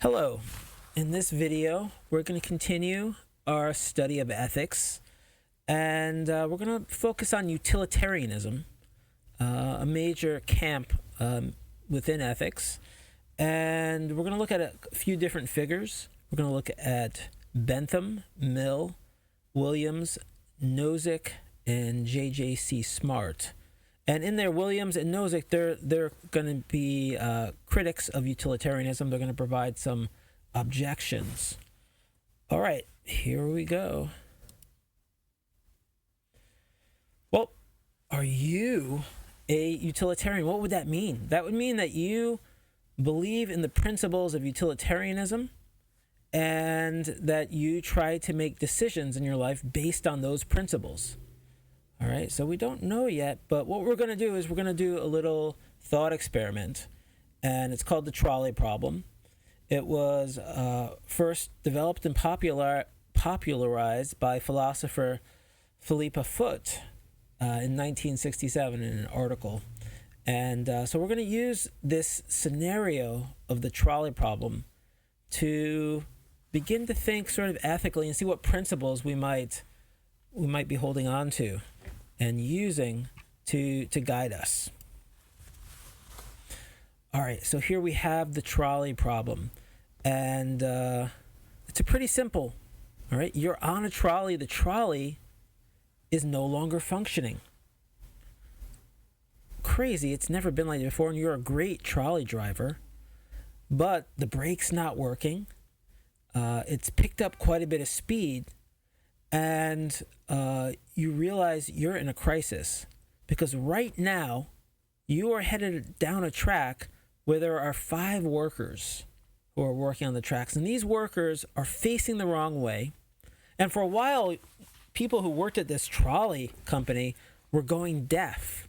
Hello. In this video, we're going to continue our study of ethics, and we're going to focus on utilitarianism, a major camp within ethics, and we're going to look at a few different figures. We're going to look at Bentham, Mill, Williams, Nozick, and J.J.C. Smart. And in there, Williams and Nozick, they're going to be critics of utilitarianism. They're going to provide some objections. All right, here we go. Well, are you a utilitarian? What would that mean? That would mean that you believe in the principles of utilitarianism and that you try to make decisions in your life based on those principles. All right, so we don't know yet, but what we're going to do is we're going to do a little thought experiment, and it's called the Trolley Problem. It was first developed and popularized by philosopher Phillipa Foot in 1967 in an article. And so we're going to use this scenario of the trolley problem to begin to think sort of ethically and see what principles we might be holding on to and using to guide us. All right, so here we have the trolley problem, and it's a pretty simple. All right, you're on a trolley. The trolley is no longer functioning. Crazy, it's never been like that before, and you're a great trolley driver, but the brake's not working. It's picked up quite a bit of speed, and you realize you're in a crisis because right now you are headed down a track where there are 5 workers who are working on the tracks, and these workers are facing the wrong way. And for a while, people who worked at this trolley company were going deaf.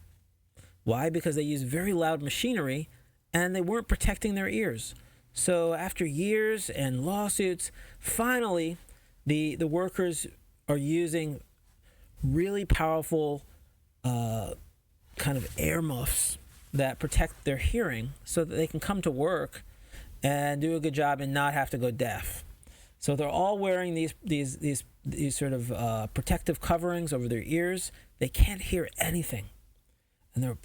Why? Because they used very loud machinery and they weren't protecting their ears. So after years and lawsuits, finally the workers are using really powerful kind of ear muffs that protect their hearing so that they can come to work and do a good job and not have to go deaf. So they're all wearing these sort of protective coverings over their ears. They can't hear anything. And they're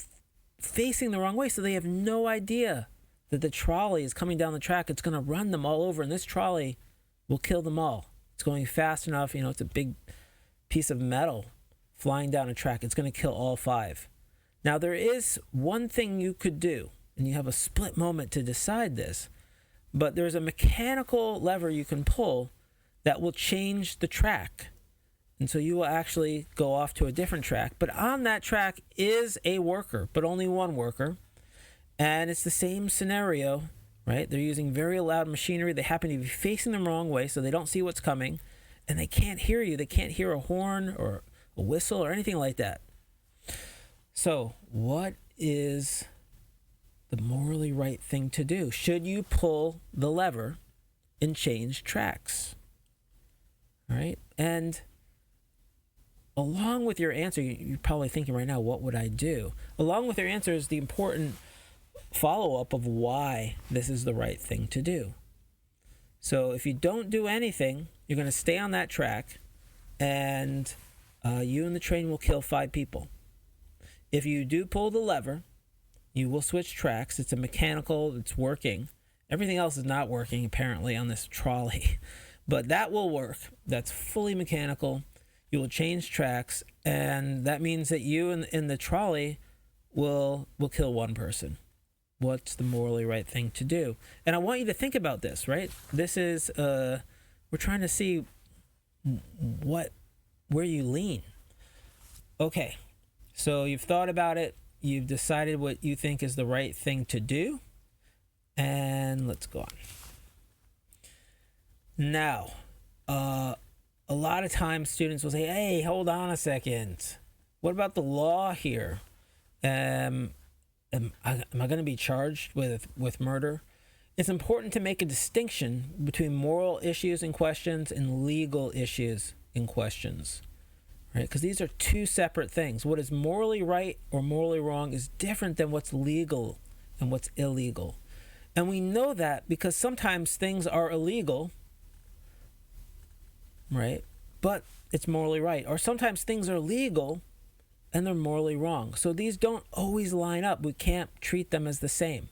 facing the wrong way, so they have no idea that the trolley is coming down the track. It's going to run them all over, and this trolley will kill them all. It's going fast enough, it's a big piece of metal flying down a track. It's going to kill all 5. Now, there is one thing you could do, and you have a split moment to decide this, but there's a mechanical lever you can pull that will change the track. And so you will actually go off to a different track. But on that track is a worker, but only one worker. And it's the same scenario, right? They're using very loud machinery. They happen to be facing the wrong way, so they don't see what's coming. And they can't hear you. They can't hear a horn or a whistle or anything like that. So what is the morally right thing to do? Should you pull the lever and change tracks? All right? And along with your answer, you're probably thinking right now, what would I do? Along with your answer is the important follow-up of why this is the right thing to do. So if you don't do anything, you're going to stay on that track, and you and the train will kill 5 people. If you do pull the lever, you will switch tracks. It's a mechanical, it's working. Everything else is not working, apparently, on this trolley. But that will work. That's fully mechanical. You will change tracks, and that means that you and the trolley will kill 1 person. What's the morally right thing to do? And I want you to think about this, right? This is, we're trying to see where you lean. Okay, so you've thought about it. You've decided what you think is the right thing to do. And let's go on. Now, a lot of times students will say, hey, hold on a second. What about the law here? Am I going to be charged with murder? It's important to make a distinction between moral issues and questions and legal issues and questions, right? Because these are 2 separate things. What is morally right or morally wrong is different than what's legal and what's illegal. And we know that because sometimes things are illegal, right? But it's morally right. Or sometimes things are legal and they're morally wrong. So these don't always line up. We can't treat them as the same.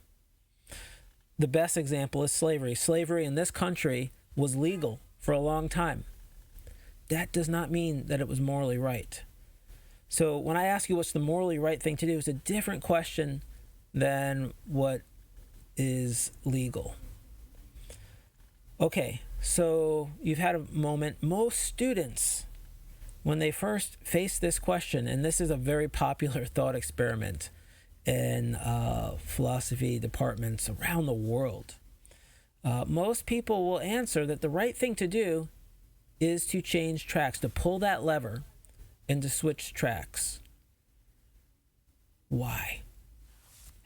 The best example is slavery. Slavery in this country was legal for a long time. That does not mean that it was morally right. So when I ask you what's the morally right thing to do, it's a different question than what is legal. Okay, so you've had a moment. Most students, when they first face this question, and this is a very popular thought experiment in philosophy departments around the world, most people will answer that the right thing to do is to change tracks, to pull that lever and to switch tracks. Why?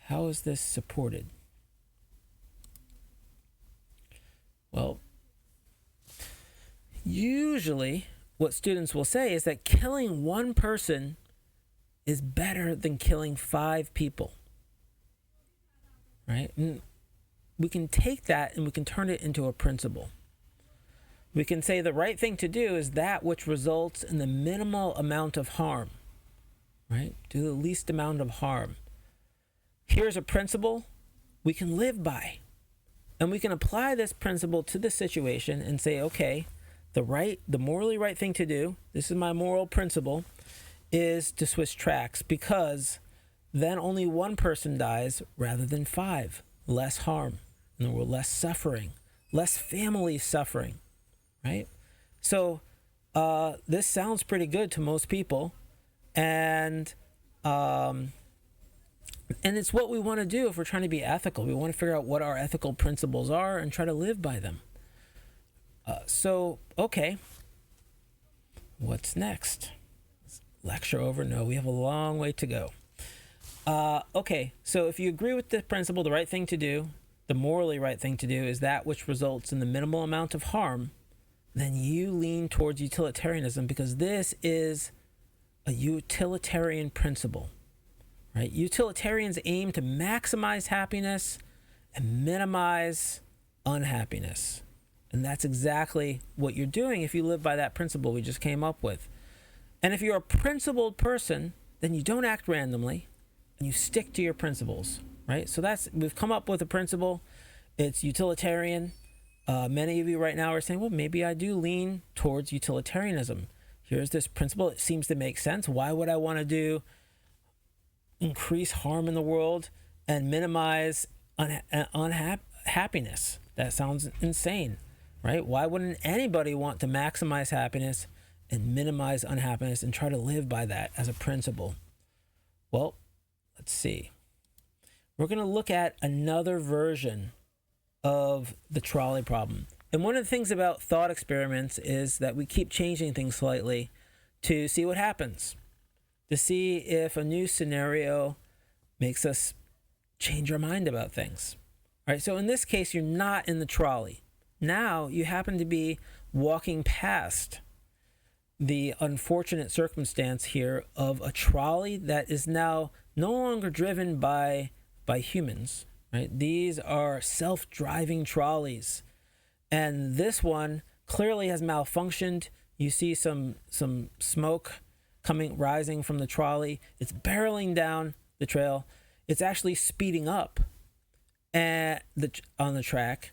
How is this supported? Well, usually what students will say is that killing one person is better than killing 5 people, right? And we can take that and we can turn it into a principle. We can say the right thing to do is that which results in the minimal amount of harm, right? Do the least amount of harm. Here's a principle we can live by. And we can apply this principle to the situation and say, okay, the morally right thing to do, this is my moral principle, is to switch tracks, because then only one person dies rather than 5. Less harm in the world, less suffering, less family suffering, right? So this sounds pretty good to most people, and it's what we want to do if we're trying to be ethical. We want to figure out what our ethical principles are and try to live by them. So, okay, what's next? Lecture over? No, we have a long way to go. Okay, so if you agree with the principle, the right thing to do, the morally right thing to do is that which results in the minimal amount of harm, then you lean towards utilitarianism, because this is a utilitarian principle, right? Utilitarians aim to maximize happiness and minimize unhappiness. And that's exactly what you're doing if you live by that principle we just came up with. And if you're a principled person, then you don't act randomly and you stick to your principles, right? So we've come up with a principle. It's utilitarian. Many of you right now are saying, well, maybe I do lean towards utilitarianism. Here's this principle. It seems to make sense. Why would I want to increase harm in the world and minimize unhappiness? That sounds insane, right? Why wouldn't anybody want to maximize happiness and minimize unhappiness and try to live by that as a principle? Well, let's see. We're going to look at another version of the trolley problem. And one of the things about thought experiments is that we keep changing things slightly to see what happens, to see if a new scenario makes us change our mind about things. All right, so in this case, you're not in the trolley. Now you happen to be walking past the unfortunate circumstance here of a trolley that is now no longer driven by humans, right? These are self-driving trolleys. And this one clearly has malfunctioned. You see some smoke rising from the trolley. It's barreling down the trail. It's actually speeding up on the track.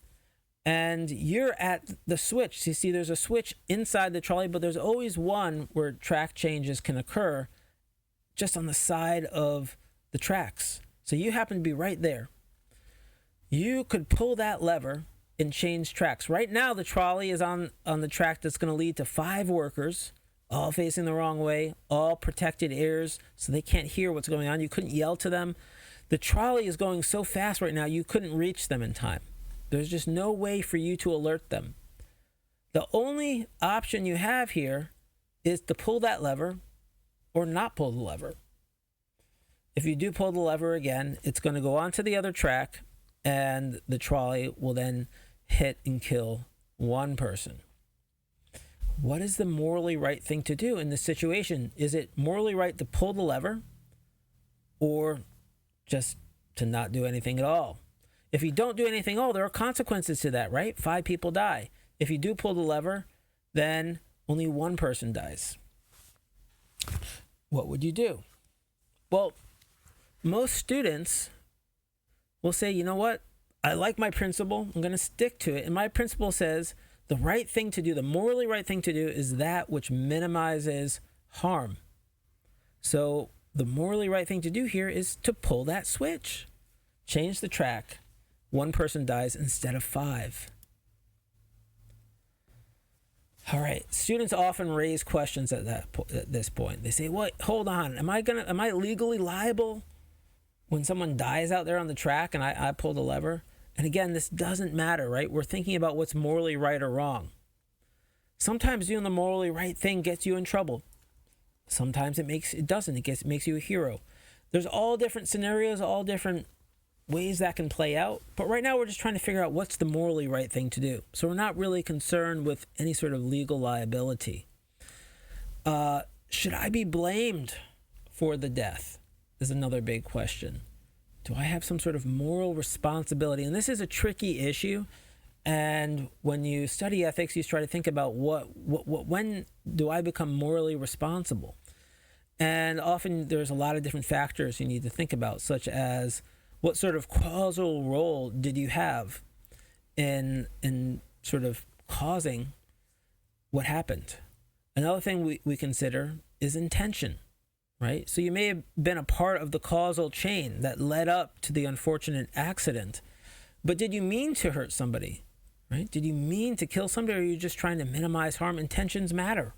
And you're at the switch. So you see there's a switch inside the trolley, but there's always one where track changes can occur just on the side of the tracks. So you happen to be right there. You could pull that lever and change tracks. Right now, the trolley is on the track that's going to lead to 5 workers, all facing the wrong way, all protected ears, so they can't hear what's going on. You couldn't yell to them. The trolley is going so fast right now, you couldn't reach them in time. There's just no way for you to alert them. The only option you have here is to pull that lever or not pull the lever. If you do pull the lever again, it's going to go onto the other track, and the trolley will then hit and kill one person. What is the morally right thing to do in this situation? Is it morally right to pull the lever or just to not do anything at all? If you don't do anything, there are consequences to that, right? 5 people die. If you do pull the lever, then only 1 person dies. What would you do? Well, most students will say, you know what? I like my principle. I'm going to stick to it. And my principle says the right thing to do, the morally right thing to do, is that which minimizes harm. So the morally right thing to do here is to pull that switch. Change the track. 1 person dies instead of 5. All right. Students often raise questions at this point. They say, "What? Hold on. Am I legally liable when someone dies out there on the track and I pull the lever?" And again, this doesn't matter, right? We're thinking about what's morally right or wrong. Sometimes doing the morally right thing gets you in trouble. Sometimes it doesn't. It makes you a hero. There's all different scenarios, all different ways that can play out. But right now we're just trying to figure out what's the morally right thing to do. So we're not really concerned with any sort of legal liability. Should I be blamed for the death is another big question. Do I have some sort of moral responsibility? And this is a tricky issue. And when you study ethics, you try to think about when do I become morally responsible? And often there's a lot of different factors you need to think about, such as what sort of causal role did you have in sort of causing what happened? Another thing we consider is intention, right? So you may have been a part of the causal chain that led up to the unfortunate accident, but did you mean to hurt somebody, right? Did you mean to kill somebody, or are you just trying to minimize harm? Intentions matter,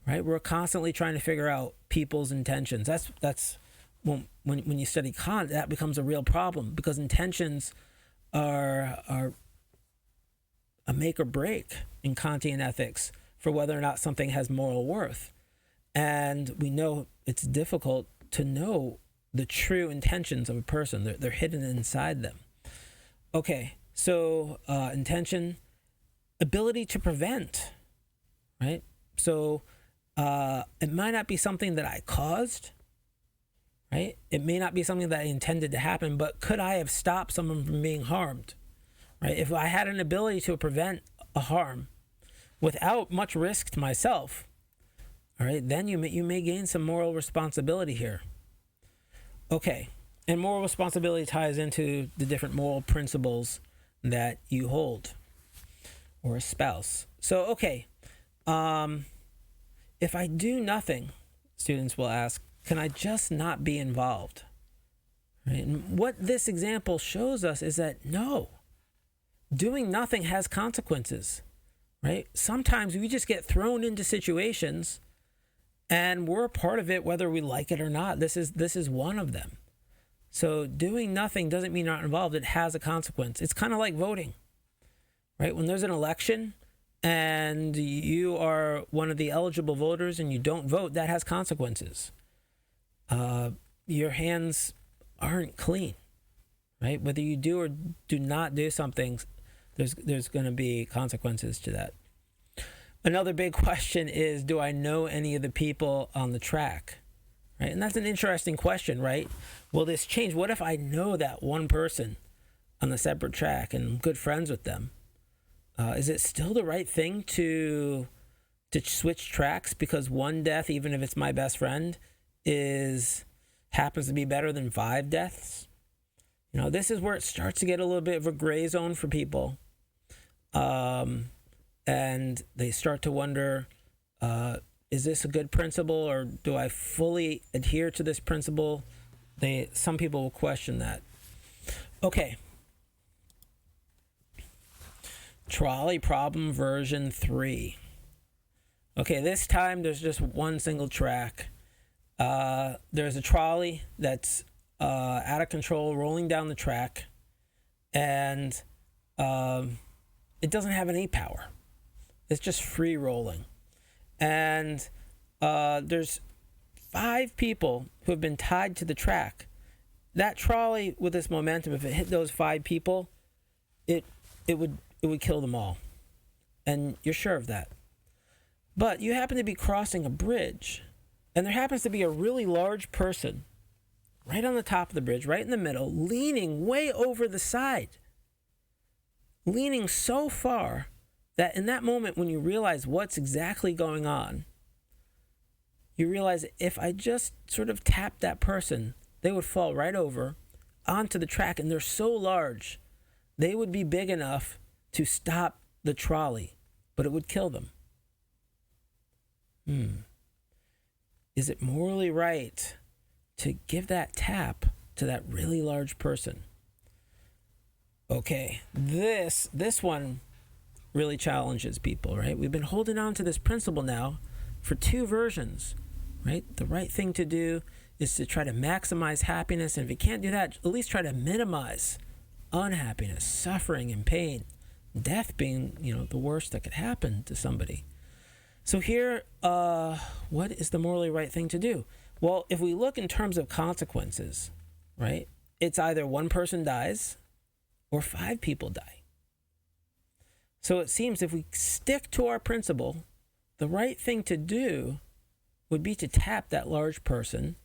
right? We're constantly trying to figure out people's intentions. That's when you study Kant, that becomes a real problem, because intentions are a make or break in Kantian ethics for whether or not something has moral worth. And we know it's difficult to know the true intentions of a person. They're hidden inside them. Okay, so intention, ability to prevent, right? So it might not be something that I caused, right? It may not be something that I intended to happen, but could I have stopped someone from being harmed, right? If I had an ability to prevent a harm without much risk to myself, all right, then you may gain some moral responsibility here. Okay, and moral responsibility ties into the different moral principles that you hold or espouse. So, okay, if I do nothing, students will ask, can I just not be involved? Right? And what this example shows us is that no, doing nothing has consequences, right? Sometimes we just get thrown into situations and we're a part of it whether we like it or not. This is one of them. So doing nothing doesn't mean you're not involved. It has a consequence. It's kind of like voting, right? When there's an election and you are one of the eligible voters and you don't vote, that has consequences. Your hands aren't clean, right? Whether you do or do not do something, there's going to be consequences to that. Another big question is, do I know any of the people on the track, right? And that's an interesting question, right? Will this change? What if I know that one person on the separate track and I'm good friends with them? Is it still the right thing to switch tracks because one death, even if it's my best friend, happens to be better than 5 deaths? You know, this is where it starts to get a little bit of a gray zone for people. And they start to wonder, is this a good principle, or do I fully adhere to this principle? Some people will question that. Okay. Trolley Problem version 3. Okay, this time there's just one single track. There's a trolley that's out of control, rolling down the track, and it doesn't have any power. It's just free rolling. And there's 5 people who have been tied to the track. That trolley, with this momentum, if it hit those 5 people, it would kill them all. And you're sure of that. But you happen to be crossing a bridge, and there happens to be a really large person right on the top of the bridge, right in the middle, leaning way over the side. Leaning so far that in that moment when you realize what's exactly going on, you realize if I just sort of tapped that person, they would fall right over onto the track, and they're so large, they would be big enough to stop the trolley, but it would kill them. Is it morally right to give that tap to that really large person? Okay, this one really challenges people, right? We've been holding on to this principle now for 2 versions, right? The right thing to do is to try to maximize happiness, and if you can't do that, at least try to minimize unhappiness, suffering, and pain. Death being, the worst that could happen to somebody. So here, what is the morally right thing to do? Well, if we look in terms of consequences, right, it's either one person dies or 5 people die. So it seems if we stick to our principle, the right thing to do would be to tap that large person,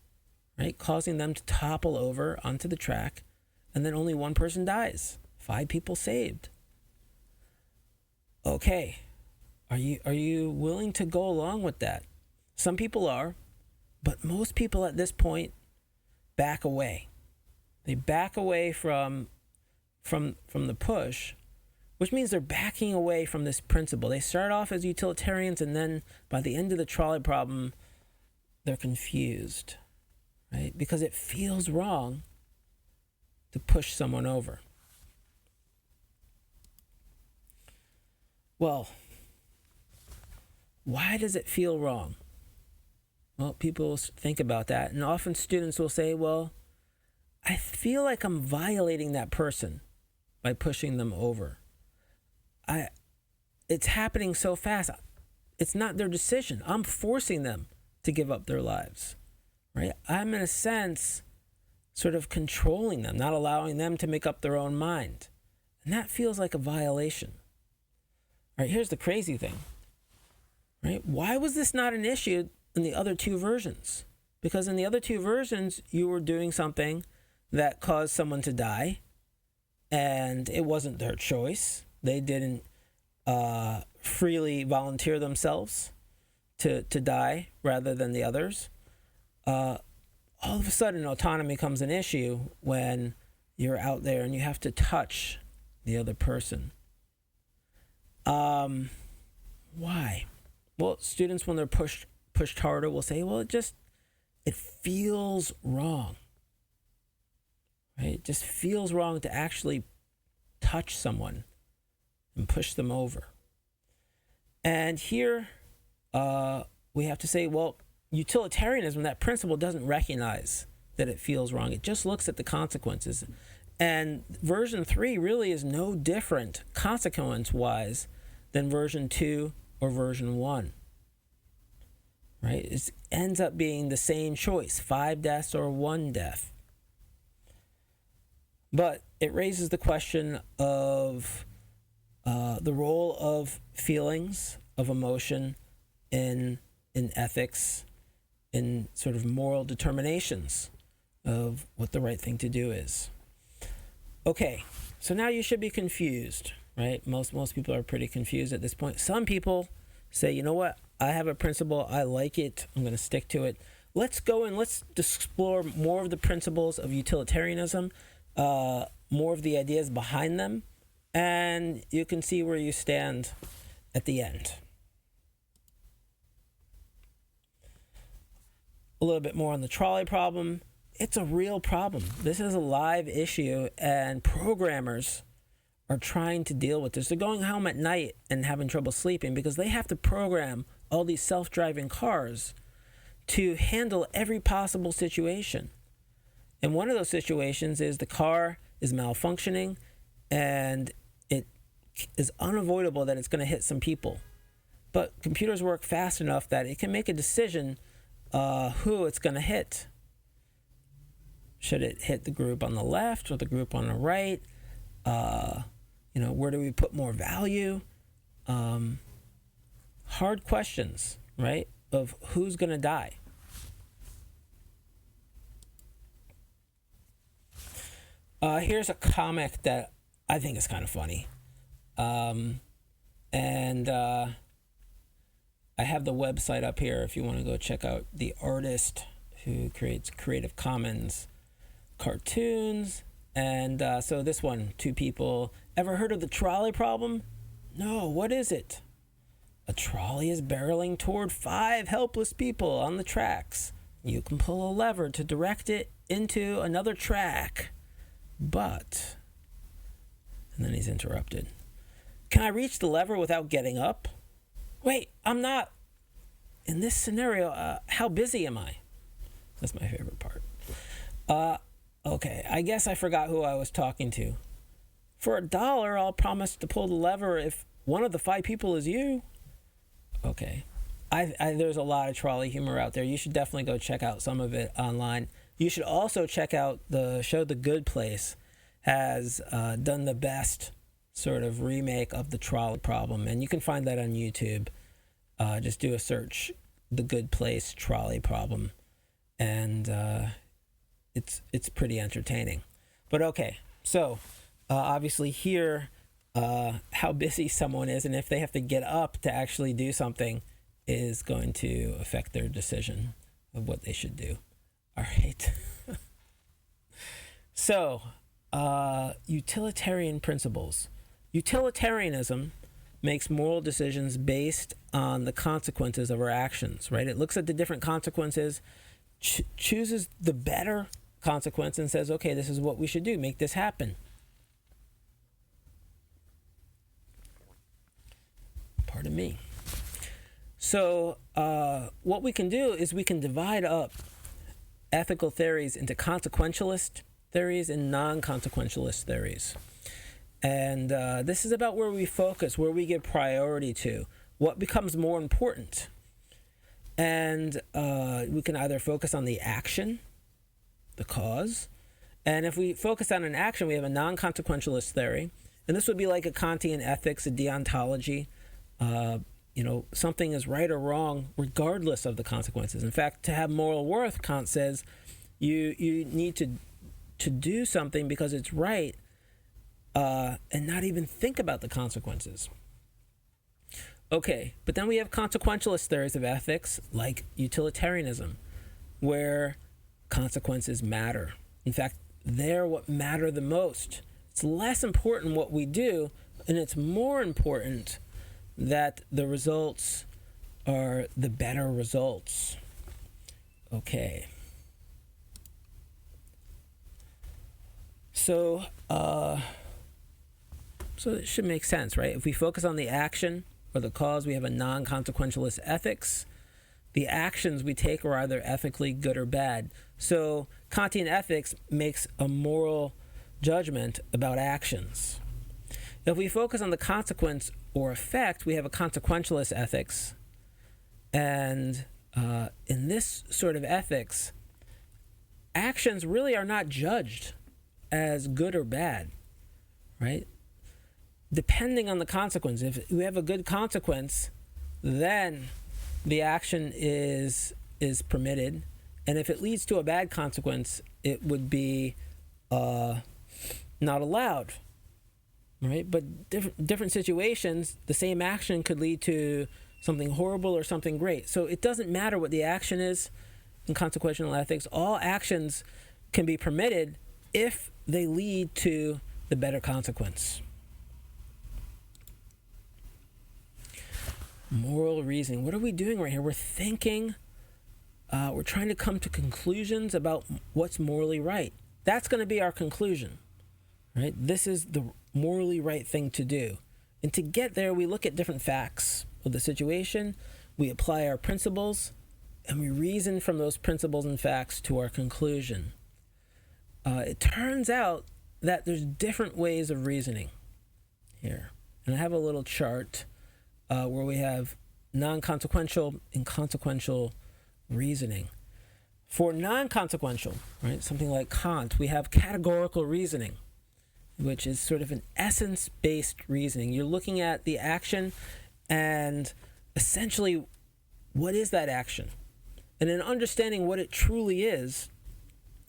right, causing them to topple over onto the track, and then only one person dies. 5 people saved. Okay, are you willing to go along with that? Some people are, but most people at this point back away. They back away from the push, which means they're backing away from this principle. They start off as utilitarians, and then by the end of the trolley problem, they're confused, right? Because it feels wrong to push someone over. Well, why does it feel wrong? Well, people think about that, and often students will say, well, I feel like I'm violating that person by pushing them over. It's happening so fast. It's not their decision. I'm forcing them to give up their lives, right? I'm, in a sense, sort of controlling them, not allowing them to make up their own mind. And that feels like a violation. All right, here's the crazy thing, right? Why was this not an issue in the other 2 versions? Because in the other 2 versions, you were doing something that caused someone to die, and it wasn't their choice. They didn't freely volunteer themselves to die rather than the others. All of a sudden, autonomy becomes an issue when you're out there and you have to touch the other person. Why? Well, students, when they're pushed harder, will say, well, it feels wrong. Right? It just feels wrong to actually touch someone and push them over. And here we have to say, well, utilitarianism, that principle, doesn't recognize that it feels wrong. It just looks at the consequences. And version 3 really is no different consequence-wise than version 2 or version 1. Right? It ends up being the same choice, 5 deaths or 1 death. But it raises the question of the role of feelings, of emotion in ethics, in sort of moral determinations of what the right thing to do is. Okay, so now you should be confused, right? Most people are pretty confused at this point. Some people say, you know what? I have a principle. I like it. I'm going to stick to it. Let's go and let's explore more of the principles of utilitarianism, more of the ideas behind them, and you can see where you stand at the end. A little bit more on the trolley problem. It's a real problem. This is a live issue, and programmers are trying to deal with this. They're going home at night and having trouble sleeping because they have to program all these self-driving cars to handle every possible situation. And one of those situations is the car is malfunctioning, and it is unavoidable that it's going to hit some people. But computers work fast enough that it can make a decision who it's going to hit. Should it hit the group on the left or the group on the right? Where do we put more value? Hard questions, right, of who's going to die. Here's a comic that I think is kind of funny. And I have the website up here if you want to go check out the artist who creates Creative Commons cartoons. And so this one, two people. Ever heard of the trolley problem? No, what is it? A trolley is barreling toward 5 helpless people on the tracks. You can pull a lever to direct it into another track. But, and then he's interrupted. Can I reach the lever without getting up? Wait, I'm not. In this scenario, how busy am I? That's my favorite part. Okay, I guess I forgot who I was talking to. For $1, I'll promise to pull the lever if one of the 5 people is you. Okay. There's a lot of trolley humor out there. You should definitely go check out some of it online. You should also check out the show The Good Place. Has done the best sort of remake of the Trolley Problem, and you can find that on YouTube. Just do a search, The Good Place Trolley Problem, and it's pretty entertaining. But okay, so obviously here, how busy someone is and if they have to get up to actually do something is going to affect their decision of what they should do. All right. So, utilitarian principles. Utilitarianism makes moral decisions based on the consequences of our actions, right? It looks at the different consequences, chooses the better consequence and says, okay, this is what we should do, make this happen. Pardon me. So what we can do is we can divide up ethical theories into consequentialist theories and non-consequentialist theories. And this is about where we focus, where we give priority to, what becomes more important. And we can either focus on the action, the cause, and if we focus on an action, we have a non-consequentialist theory. And this would be like a Kantian ethics, a deontology. Something is right or wrong regardless of the consequences. In fact, to have moral worth, Kant says, you need to do something because it's right and not even think about the consequences. Okay, but then we have consequentialist theories of ethics like utilitarianism, where consequences matter. In fact, they're what matter the most. It's less important what we do, and it's more important that the results are the better results. Okay. So it should make sense, right? If we focus on the action or the cause, we have a non-consequentialist ethics. The actions we take are either ethically good or bad. So Kantian ethics makes a moral judgment about actions. If we focus on the consequence or effect, we have a consequentialist ethics. And in this sort of ethics, actions really are not judged as good or bad, right? Depending on the consequence. If we have a good consequence, then the action is permitted. And if it leads to a bad consequence, it would be not allowed. Right, but different situations, the same action could lead to something horrible or something great. So it doesn't matter what the action is in consequential ethics. All actions can be permitted if they lead to the better consequence. Moral reasoning. What are we doing right here? We're thinking. We're trying to come to conclusions about what's morally right. That's going to be our conclusion. Right? This is the morally right thing to do. And to get there, we look at different facts of the situation, we apply our principles, and we reason from those principles and facts to our conclusion. It turns out that there's different ways of reasoning here. And I have a little chart where we have non-consequential and consequential reasoning. For non-consequential, right, something like Kant, we have categorical reasoning, which is sort of an essence-based reasoning. You're looking at the action and essentially what is that action? And in understanding what it truly is,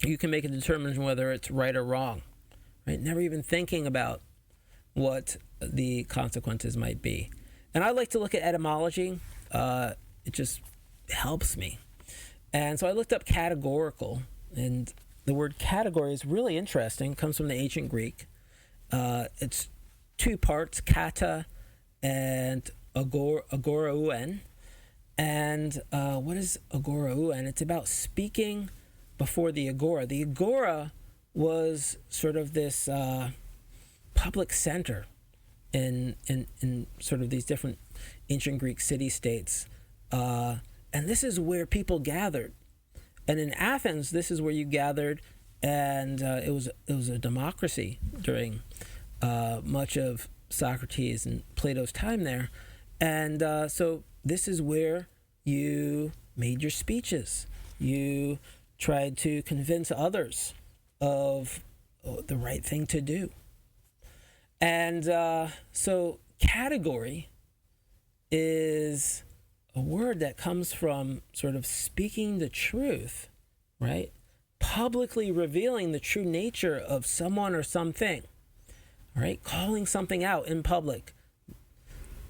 you can make a determination whether it's right or wrong. right? Never even thinking about what the consequences might be. And I like to look at etymology. It just helps me. And so I looked up categorical, and the word category is really interesting. It comes from the ancient Greek. It's two parts, kata and agorauen. And what is agorauen? It's about speaking before the agora. The agora was sort of this public center in sort of these different ancient Greek city-states. And this is where people gathered. And in Athens, this is where you gathered, and it was a democracy during much of Socrates and Plato's time there. And so this is where you made your speeches. You tried to convince others of the right thing to do. And so category is a word that comes from sort of speaking the truth, right? Publicly revealing the true nature of someone or something, right? Calling something out in public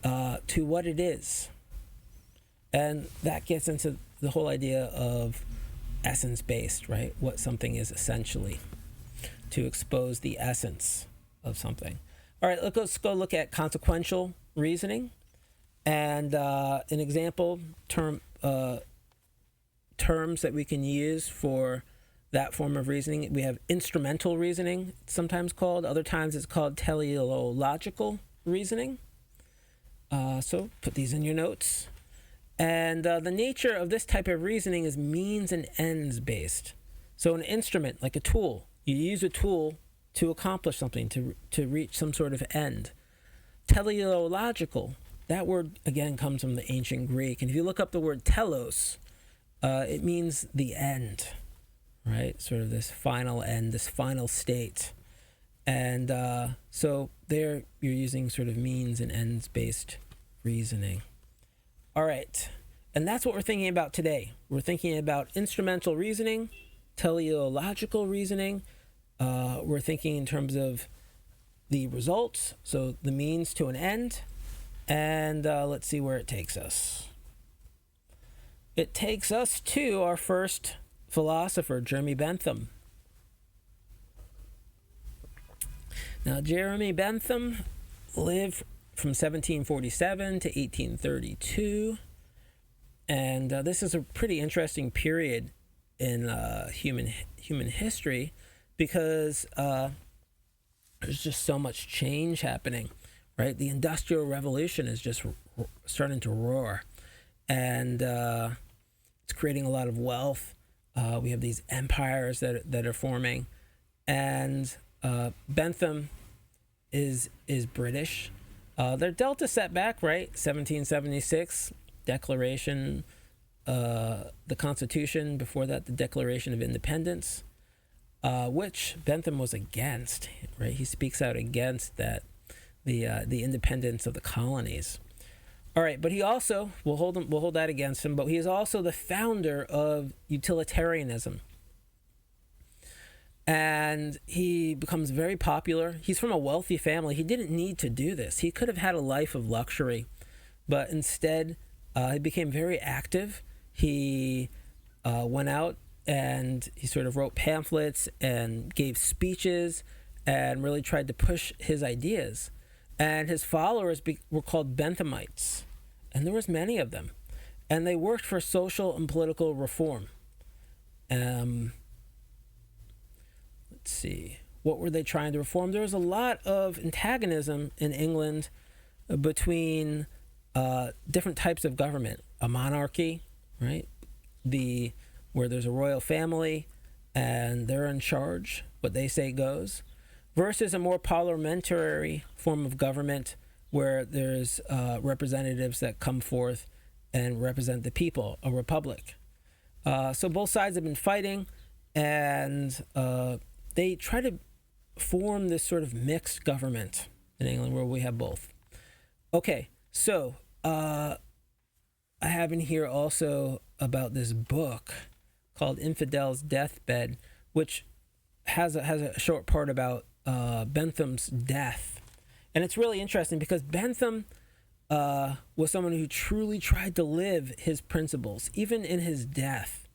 to what it is. And that gets into the whole idea of essence-based, right? What something is essentially, to expose the essence of something. All right, let's go look at consequential reasoning. And an example terms that we can use for that form of reasoning, we have instrumental reasoning, it's sometimes called. Other times it's called teleological reasoning. So put these in your notes. And the nature of this type of reasoning is means and ends based. So an instrument, like a tool, you use a tool to accomplish something, to reach some sort of end. Teleological, that word again comes from the ancient Greek. And if you look up the word telos, it means the end, right? Sort of this final end, this final state. And so there you're using sort of means and ends based reasoning. All right. And that's what we're thinking about today. We're thinking about instrumental reasoning, teleological reasoning. We're thinking in terms of the results, so the means to an end. And let's see where it takes us. It takes us to our first philosopher, Jeremy Bentham. Now, Jeremy Bentham lived from 1747 to 1832. And this is a pretty interesting period in human history because there's just so much change happening, right? The Industrial Revolution is just starting to roar, and it's creating a lot of wealth. We have these empires that are forming, and Bentham is British. They're dealt a setback, right? 1776 Declaration, the Constitution. Before that, the Declaration of Independence, which Bentham was against. Right, he speaks out against that, the independence of the colonies. All right, but he also we'll hold that against him. But he is also the founder of utilitarianism. And he becomes very popular. He's from a wealthy family. He didn't need to do this. He could have had a life of luxury, but instead he became very active. He went out and he sort of wrote pamphlets and gave speeches and really tried to push his ideas. And his followers were called Benthamites. And there was many of them. And they worked for social and political reform. Let's see. What were they trying to reform? There was a lot of antagonism in England between different types of government. A monarchy, right? Where there's a royal family and they're in charge, what they say goes, versus a more parliamentary form of government where there's representatives that come forth and represent the people, a republic. So both sides have been fighting, and they try to form this sort of mixed government in England where we have both. Okay, so I have in here also about this book called Infidel's Deathbed, which has a short part about Bentham's death. And it's really interesting because Bentham was someone who truly tried to live his principles, even in his death.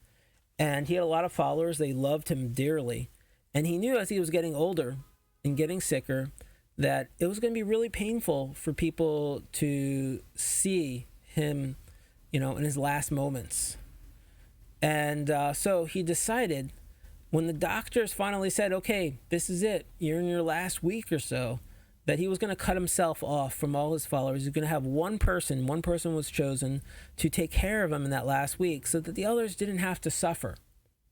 And he had a lot of followers. They loved him dearly. And he knew as he was getting older and getting sicker that it was going to be really painful for people to see him, in his last moments. And so he decided, when the doctors finally said, okay, this is it, you're in your last week or so, that he was going to cut himself off from all his followers. He was going to have one person was chosen to take care of him in that last week so that the others didn't have to suffer,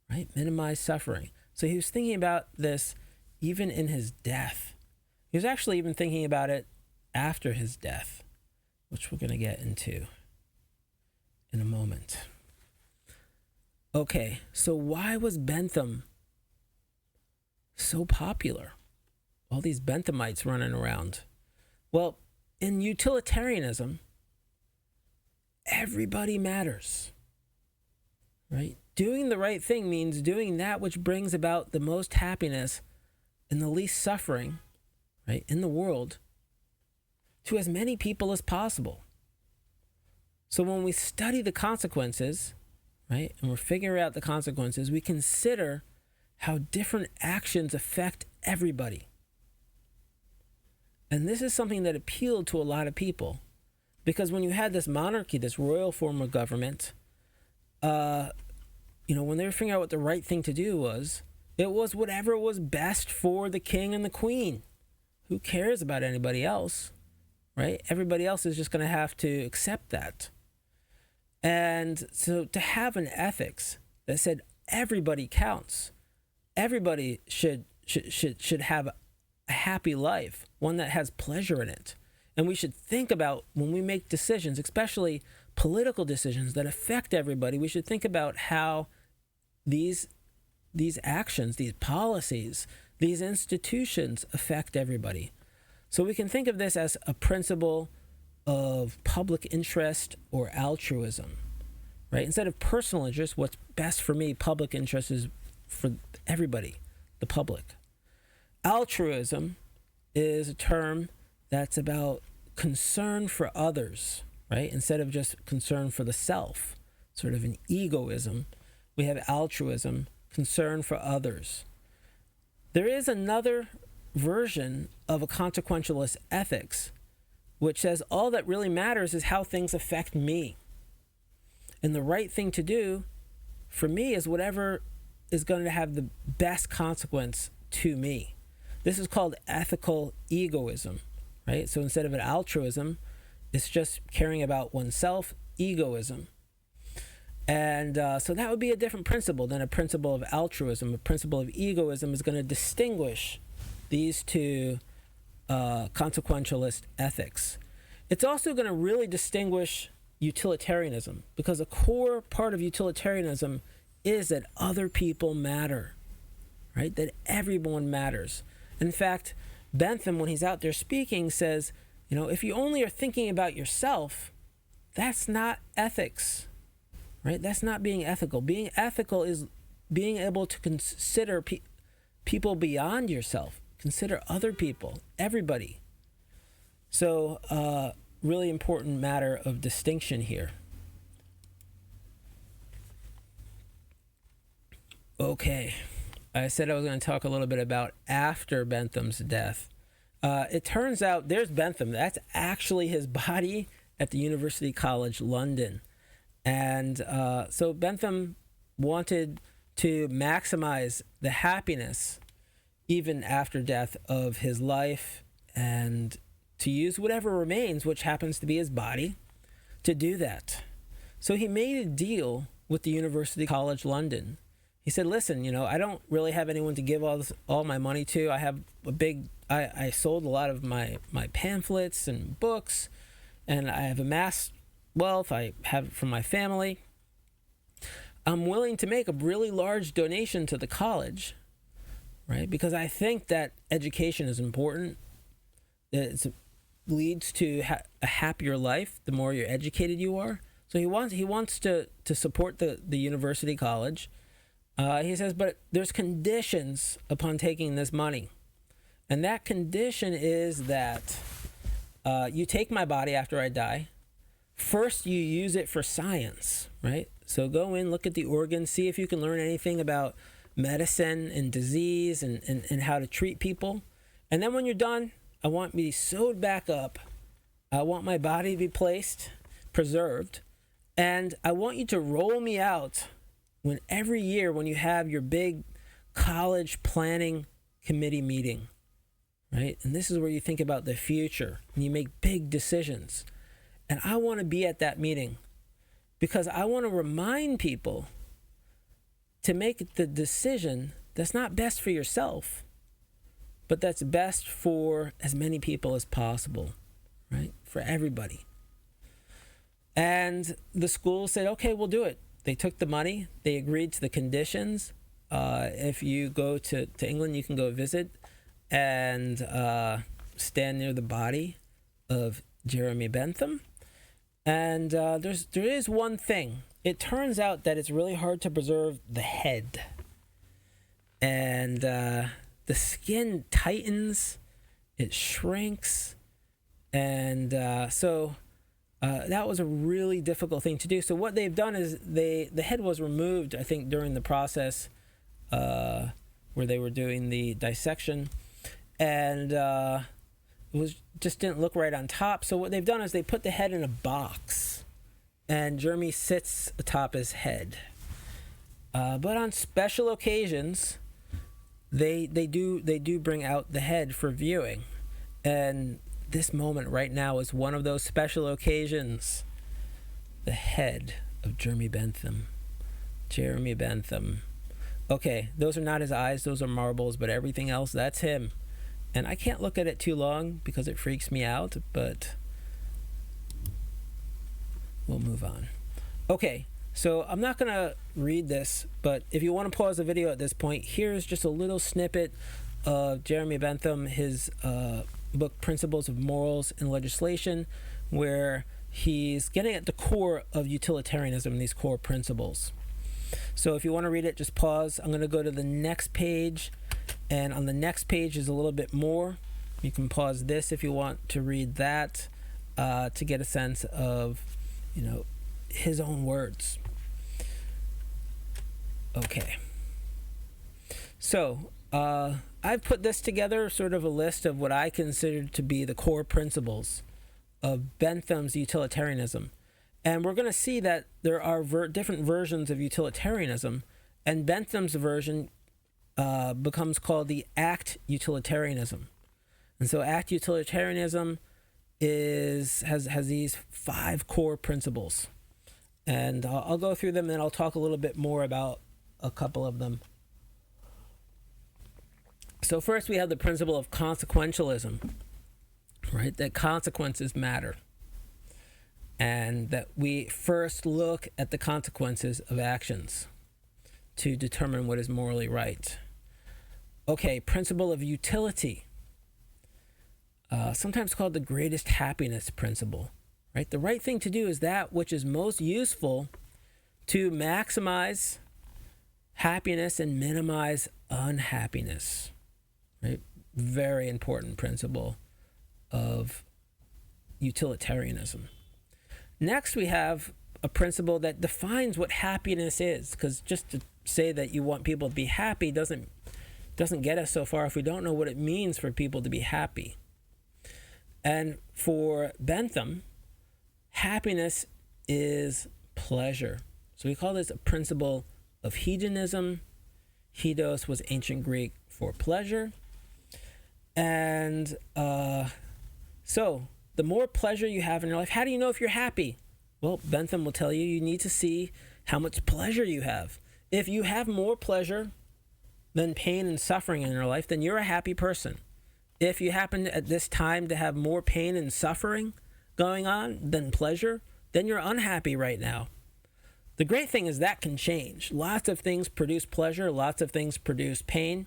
right? Minimize suffering. So he was thinking about this even in his death. He was actually even thinking about it after his death, which we're going to get into in a moment. Okay, so why was Bentham so popular? All these Benthamites running around. Well, in utilitarianism, everybody matters, right? Doing the right thing means doing that which brings about the most happiness and the least suffering, right, in the world to as many people as possible. So when we study the consequences, right, and we're figuring out the consequences, we consider how different actions affect everybody. And this is something that appealed to a lot of people, because when you had this monarchy, this royal form of government, when they were figuring out what the right thing to do was, it was whatever was best for the king and the queen. Who cares about anybody else, right? Everybody else is just going to have to accept that. And so to have an ethics that said everybody counts, everybody should have a happy life, one that has pleasure in it. And we should think about, when we make decisions, especially political decisions that affect everybody, we should think about how these actions, these policies, these institutions affect everybody. So we can think of this as a principle of public interest or altruism, right? Instead of personal interest, what's best for me, public interest is for everybody, the public. Altruism is a term that's about concern for others, right? Instead of just concern for the self, sort of an egoism, we have altruism, concern for others. There is another version of a consequentialist ethics, which says all that really matters is how things affect me. And the right thing to do for me is whatever is going to have the best consequence to me. This is called ethical egoism, right? So instead of an altruism, it's just caring about oneself, egoism. And so that would be a different principle than a principle of altruism. A principle of egoism is going to distinguish these two consequentialist ethics. It's also going to really distinguish utilitarianism, because a core part of utilitarianism is that other people matter, right? That everyone matters. In fact, Bentham, when he's out there speaking, says, if you only are thinking about yourself, that's not ethics, right? That's not being ethical. Being ethical is being able to consider people beyond yourself. Consider other people, everybody. So, really important matter of distinction here. Okay, I said I was going to talk a little bit about after Bentham's death. It turns out there's Bentham. That's actually his body at the University College London. And so Bentham wanted to maximize the happiness even after death of his life, and to use whatever remains, which happens to be his body, to do that. So he made a deal with the University College London. He said, listen, I don't really have anyone to give all my money to. I have I sold a lot of my pamphlets and books, and I have amassed wealth. I have it from my family. I'm willing to make a really large donation to the college, right? Because I think that education is important. It leads to a happier life the more you're educated you are. So he wants to support the university college. He says, but there's conditions upon taking this money. And that condition is that you take my body after I die. First, you use it for science, right? So go in, look at the organs, see if you can learn anything about medicine and disease and how to treat people. And then when you're done, I want me sewed back up. I want my body to be preserved. And I want you to roll me out every year when you have your big college planning committee meeting, right? And this is where you think about the future and you make big decisions. And I want to be at that meeting because I want to remind people to make the decision that's not best for yourself, but that's best for as many people as possible, right? For everybody. And the school said, okay, we'll do it. They took the money. They agreed to the conditions. If you go to England, you can go visit and stand near the body of Jeremy Bentham. And there is one thing. It turns out that it's really hard to preserve the head. And the skin tightens, it shrinks. And so that was a really difficult thing to do. So what they've done is the head was removed, I think, during the process where they were doing the dissection. And it just didn't look right on top. So what they've done is they put the head in a box, and Jeremy sits atop his head. But on special occasions, they do bring out the head for viewing, and this moment right now is one of those special occasions. The head of Jeremy Bentham. Jeremy Bentham. Okay, those are not his eyes; those are marbles. But everything else, that's him. And I can't look at it too long because it freaks me out, but we'll move on. Okay, so I'm not going to read this, but if you want to pause the video at this point, here's just a little snippet of Jeremy Bentham, his book Principles of Morals and Legislation, where he's getting at the core of utilitarianism, these core principles. So if you want to read it, just pause. I'm going to go to the next page. And on the next page is a little bit more. You can pause this if you want to read that to get a sense of, his own words. Okay. So I've put this together, sort of a list of what I consider to be the core principles of Bentham's utilitarianism. And we're going to see that there are different versions of utilitarianism, and Bentham's version becomes called the act utilitarianism. And so act utilitarianism has these 5 core principles. And I'll go through them, and then I'll talk a little bit more about a couple of them. So first we have the principle of consequentialism, right? That consequences matter. And that we first look at the consequences of actions to determine what is morally right. Okay, principle of utility. Sometimes called the greatest happiness principle, right? The right thing to do is that which is most useful to maximize happiness and minimize unhappiness, right? Very important principle of utilitarianism. Next, we have a principle that defines what happiness is, because just to say that you want people to be happy doesn't get us so far if we don't know what it means for people to be happy. And for Bentham, happiness is pleasure. So we call this a principle of hedonism. Hedos was ancient Greek for pleasure. And so the more pleasure you have in your life, how do you know if you're happy? Well, Bentham will tell you, you need to see how much pleasure you have. If you have more pleasure than pain and suffering in your life, then you're a happy person. If you happen at this time to have more pain and suffering going on than pleasure, then you're unhappy right now. The great thing is that can change. Lots of things produce pleasure, lots of things produce pain,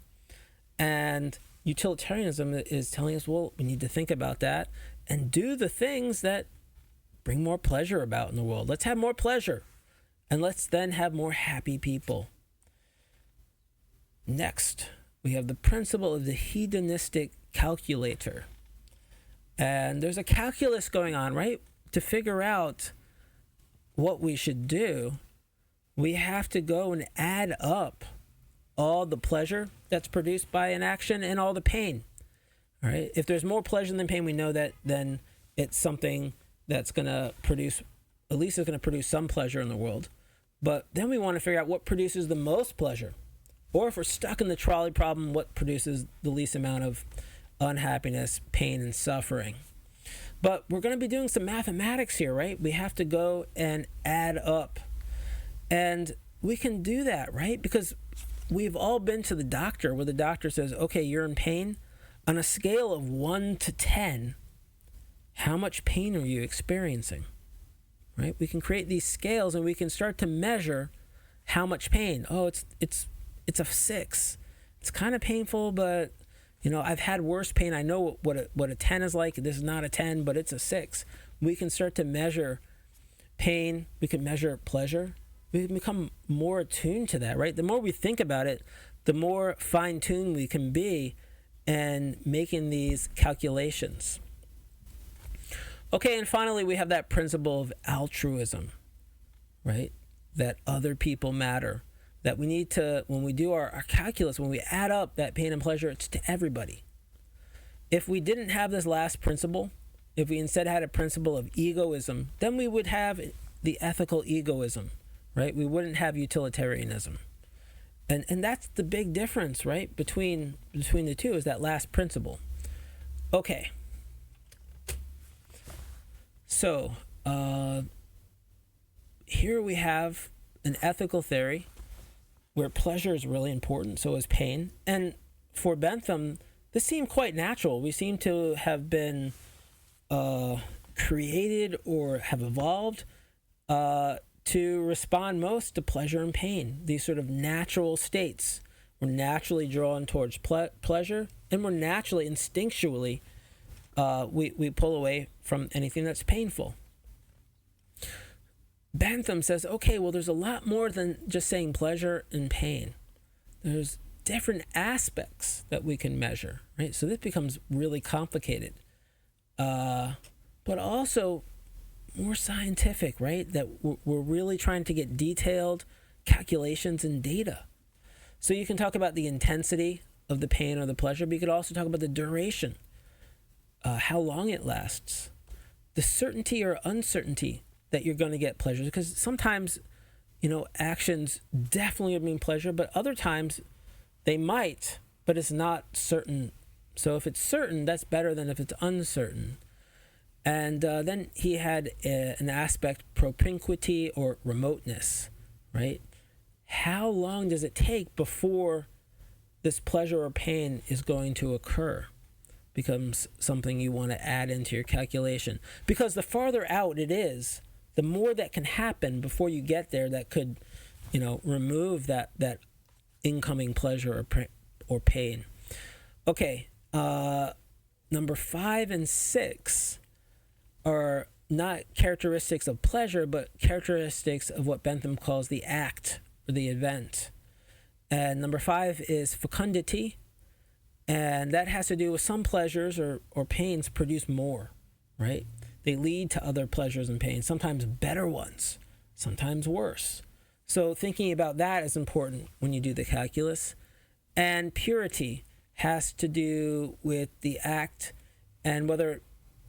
and utilitarianism is telling us, well, we need to think about that and do the things that bring more pleasure about in the world. Let's have more pleasure, and let's then have more happy people. Next, we have the principle of the hedonistic calculator. And there's a calculus going on, right? To figure out what we should do, we have to go and add up all the pleasure that's produced by an action and all the pain. All right? If there's more pleasure than pain, we know that then it's something that's going to produce, at least it's going to produce some pleasure in the world. But then we want to figure out what produces the most pleasure. Or if we're stuck in the trolley problem, what produces the least amount of unhappiness, pain, and suffering. But we're going to be doing some mathematics here, right? We have to go and add up. And we can do that, right? Because we've all been to the doctor where the doctor says, okay, you're in pain. On a scale of 1 to 10, how much pain are you experiencing? Right? We can create these scales and we can start to measure how much pain. Oh, it's a 6. It's kind of painful, but I've had worse pain. I know what a 10 is like. This is not a 10, but it's a 6. We can start to measure pain. We can measure pleasure. We can become more attuned to that, right? The more we think about it, the more fine-tuned we can be in making these calculations. Okay, and finally, we have that principle of altruism, right? That other people matter. That we need to, when we do our calculus, when we add up that pain and pleasure, it's to everybody. If we didn't have this last principle, if we instead had a principle of egoism, then we would have the ethical egoism, right? We wouldn't have utilitarianism. And that's the big difference, right? Between the two is that last principle. Okay. So, here we have an ethical theory where pleasure is really important, so is pain. And for Bentham, this seemed quite natural. We seem to have been created or have evolved to respond most to pleasure and pain, these sort of natural states. We're naturally drawn towards pleasure, and we're naturally, instinctually, we pull away from anything that's painful. Bentham says, okay, well, there's a lot more than just saying pleasure and pain. There's different aspects that we can measure, right? So this becomes really complicated, but also more scientific, right? That we're really trying to get detailed calculations and data. So you can talk about the intensity of the pain or the pleasure, but you could also talk about the duration, how long it lasts, the certainty or uncertainty that you're going to get pleasure. Because sometimes, actions definitely mean pleasure, but other times they might, but it's not certain. So if it's certain, that's better than if it's uncertain. And then he had an aspect, propinquity or remoteness, right? How long does it take before this pleasure or pain is going to occur? Becomes something you want to add into your calculation. Because the farther out it is, the more that can happen before you get there that could, remove that incoming pleasure or pain. Okay, number 5 and 6 are not characteristics of pleasure, but characteristics of what Bentham calls the act or the event. And number 5 is fecundity, and that has to do with some pleasures or pains produce more, right? They lead to other pleasures and pains, sometimes better ones, sometimes worse. So thinking about that is important when you do the calculus. And purity has to do with the act and whether it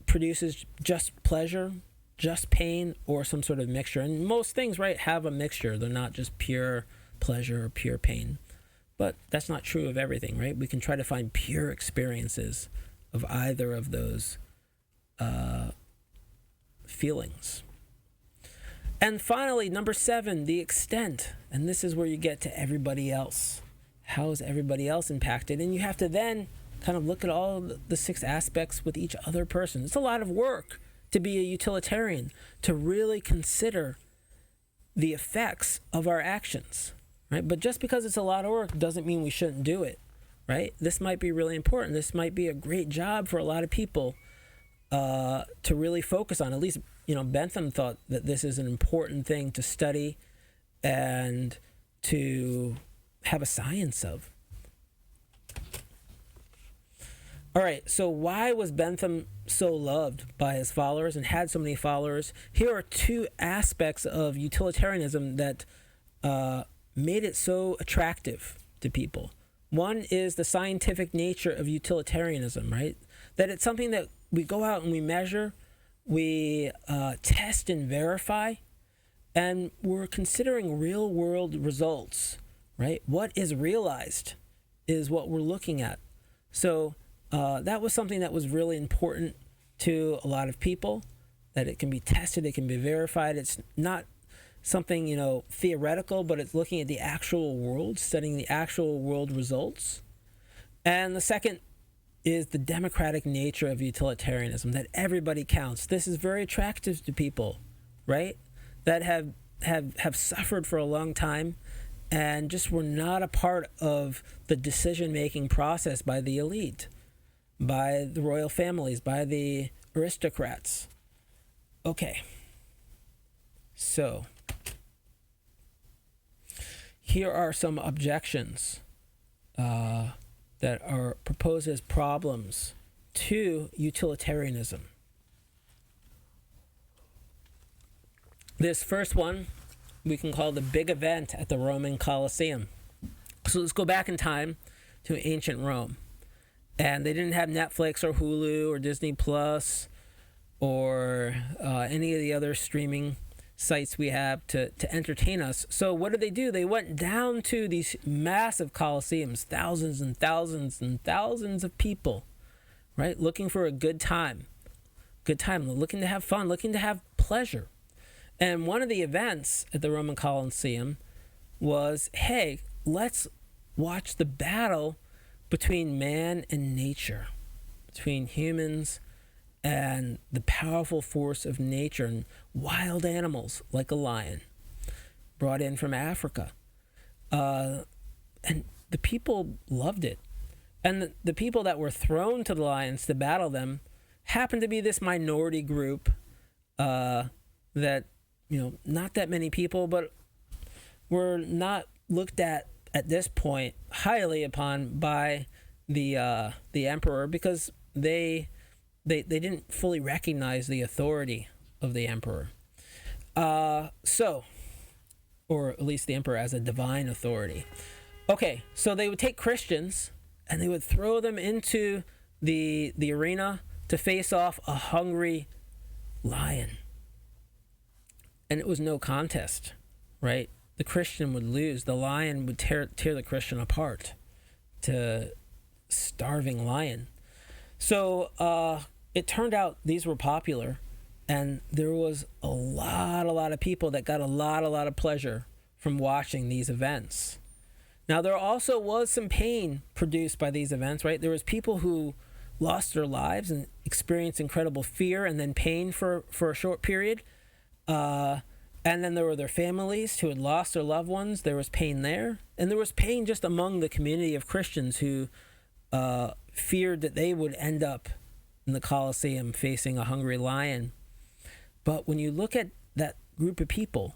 produces just pleasure, just pain, or some sort of mixture. And most things, right, have a mixture. They're not just pure pleasure or pure pain. But that's not true of everything, right? We can try to find pure experiences of either of those feelings. And finally, number 7, the extent. And this is where you get to everybody else. How is everybody else impacted? And you have to then kind of look at all the 6 aspects with each other person. It's a lot of work to be a utilitarian, to really consider the effects of our actions, right? But just because it's a lot of work doesn't mean we shouldn't do it, right? This might be really important. This might be a great job for a lot of people to really focus on. At least, Bentham thought that this is an important thing to study and to have a science of. All right, so why was Bentham so loved by his followers and had so many followers? Here are two aspects of utilitarianism that made it so attractive to people. One is the scientific nature of utilitarianism, right? That it's something that we go out and we measure, we test and verify, and we're considering real-world results, right? What is realized is what we're looking at. So that was something that was really important to a lot of people, that it can be tested, it can be verified. It's not something, theoretical, but it's looking at the actual world, studying the actual world results. And the second is the democratic nature of utilitarianism, that everybody counts. This is very attractive to people, right? That have suffered for a long time and just were not a part of the decision-making process by the elite, by the royal families, by the aristocrats. Okay. So, here are some objections that are proposed as problems to utilitarianism. This first one we can call the big event at the Roman Coliseum. So let's go back in time to ancient Rome. And they didn't have Netflix or Hulu or Disney Plus or any of the other streaming sites we have to entertain us. So what did they do? They went down to these massive coliseums, thousands and thousands and thousands of people, right? Looking for a good time, looking to have fun, looking to have pleasure. And one of the events at the Roman Coliseum was, hey, let's watch the battle between man and nature, between humans and the powerful force of nature and wild animals like a lion brought in from Africa. And the people loved it. And the people that were thrown to the lions to battle them happened to be this minority group that, not that many people, but were not looked at this point highly upon by the emperor, because they didn't fully recognize the authority of the emperor. Or at least the emperor as a divine authority. Okay, so they would take Christians and they would throw them into the arena to face off a hungry lion. And it was no contest, right? The Christian would lose. The lion would tear the Christian apart. To starving lion. So it turned out these were popular, and there was a lot of people that got a lot of pleasure from watching these events. Now, there also was some pain produced by these events, right? There was people who lost their lives and experienced incredible fear and then pain for a short period. And then there were their families who had lost their loved ones. There was pain there. And there was pain just among the community of Christians who feared that they would end up in the Coliseum facing a hungry lion. But when you look at that group of people,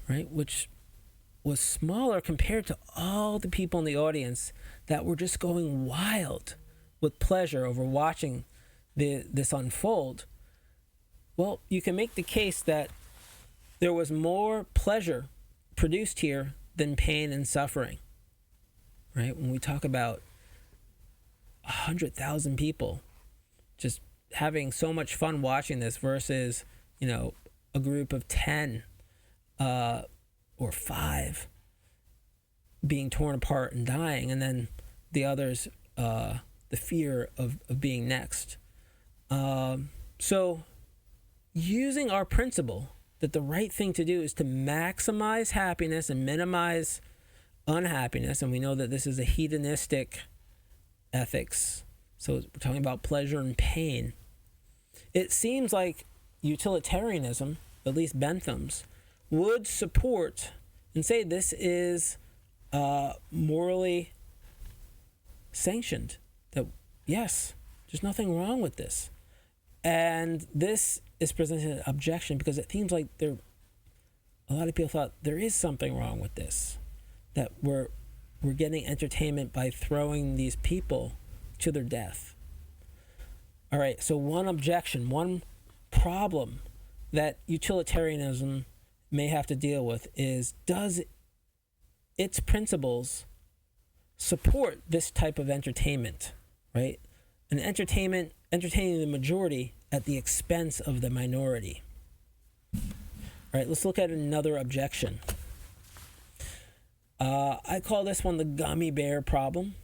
right, which was smaller compared to all the people in the audience that were just going wild with pleasure over watching this unfold, well, you can make the case that there was more pleasure produced here than pain and suffering, right? When we talk about 100,000 people just having so much fun watching this versus, a group of 10 or 5 being torn apart and dying, and then the others, the fear of being next. So using our principle that the right thing to do is to maximize happiness and minimize unhappiness, and we know that this is a hedonistic ethics, so we're talking about pleasure and pain. It seems like utilitarianism, at least Bentham's, would support and say this is morally sanctioned, that yes, there's nothing wrong with this. And this is presented an objection because it seems like a lot of people thought there is something wrong with this, that we're getting entertainment by throwing these people to their death. All right, so one objection, one problem that utilitarianism may have to deal with is, does its principles support this type of entertainment, right? An entertainment entertaining the majority at the expense of the minority. All right, let's look at another objection. I call this one the gummy bear problem.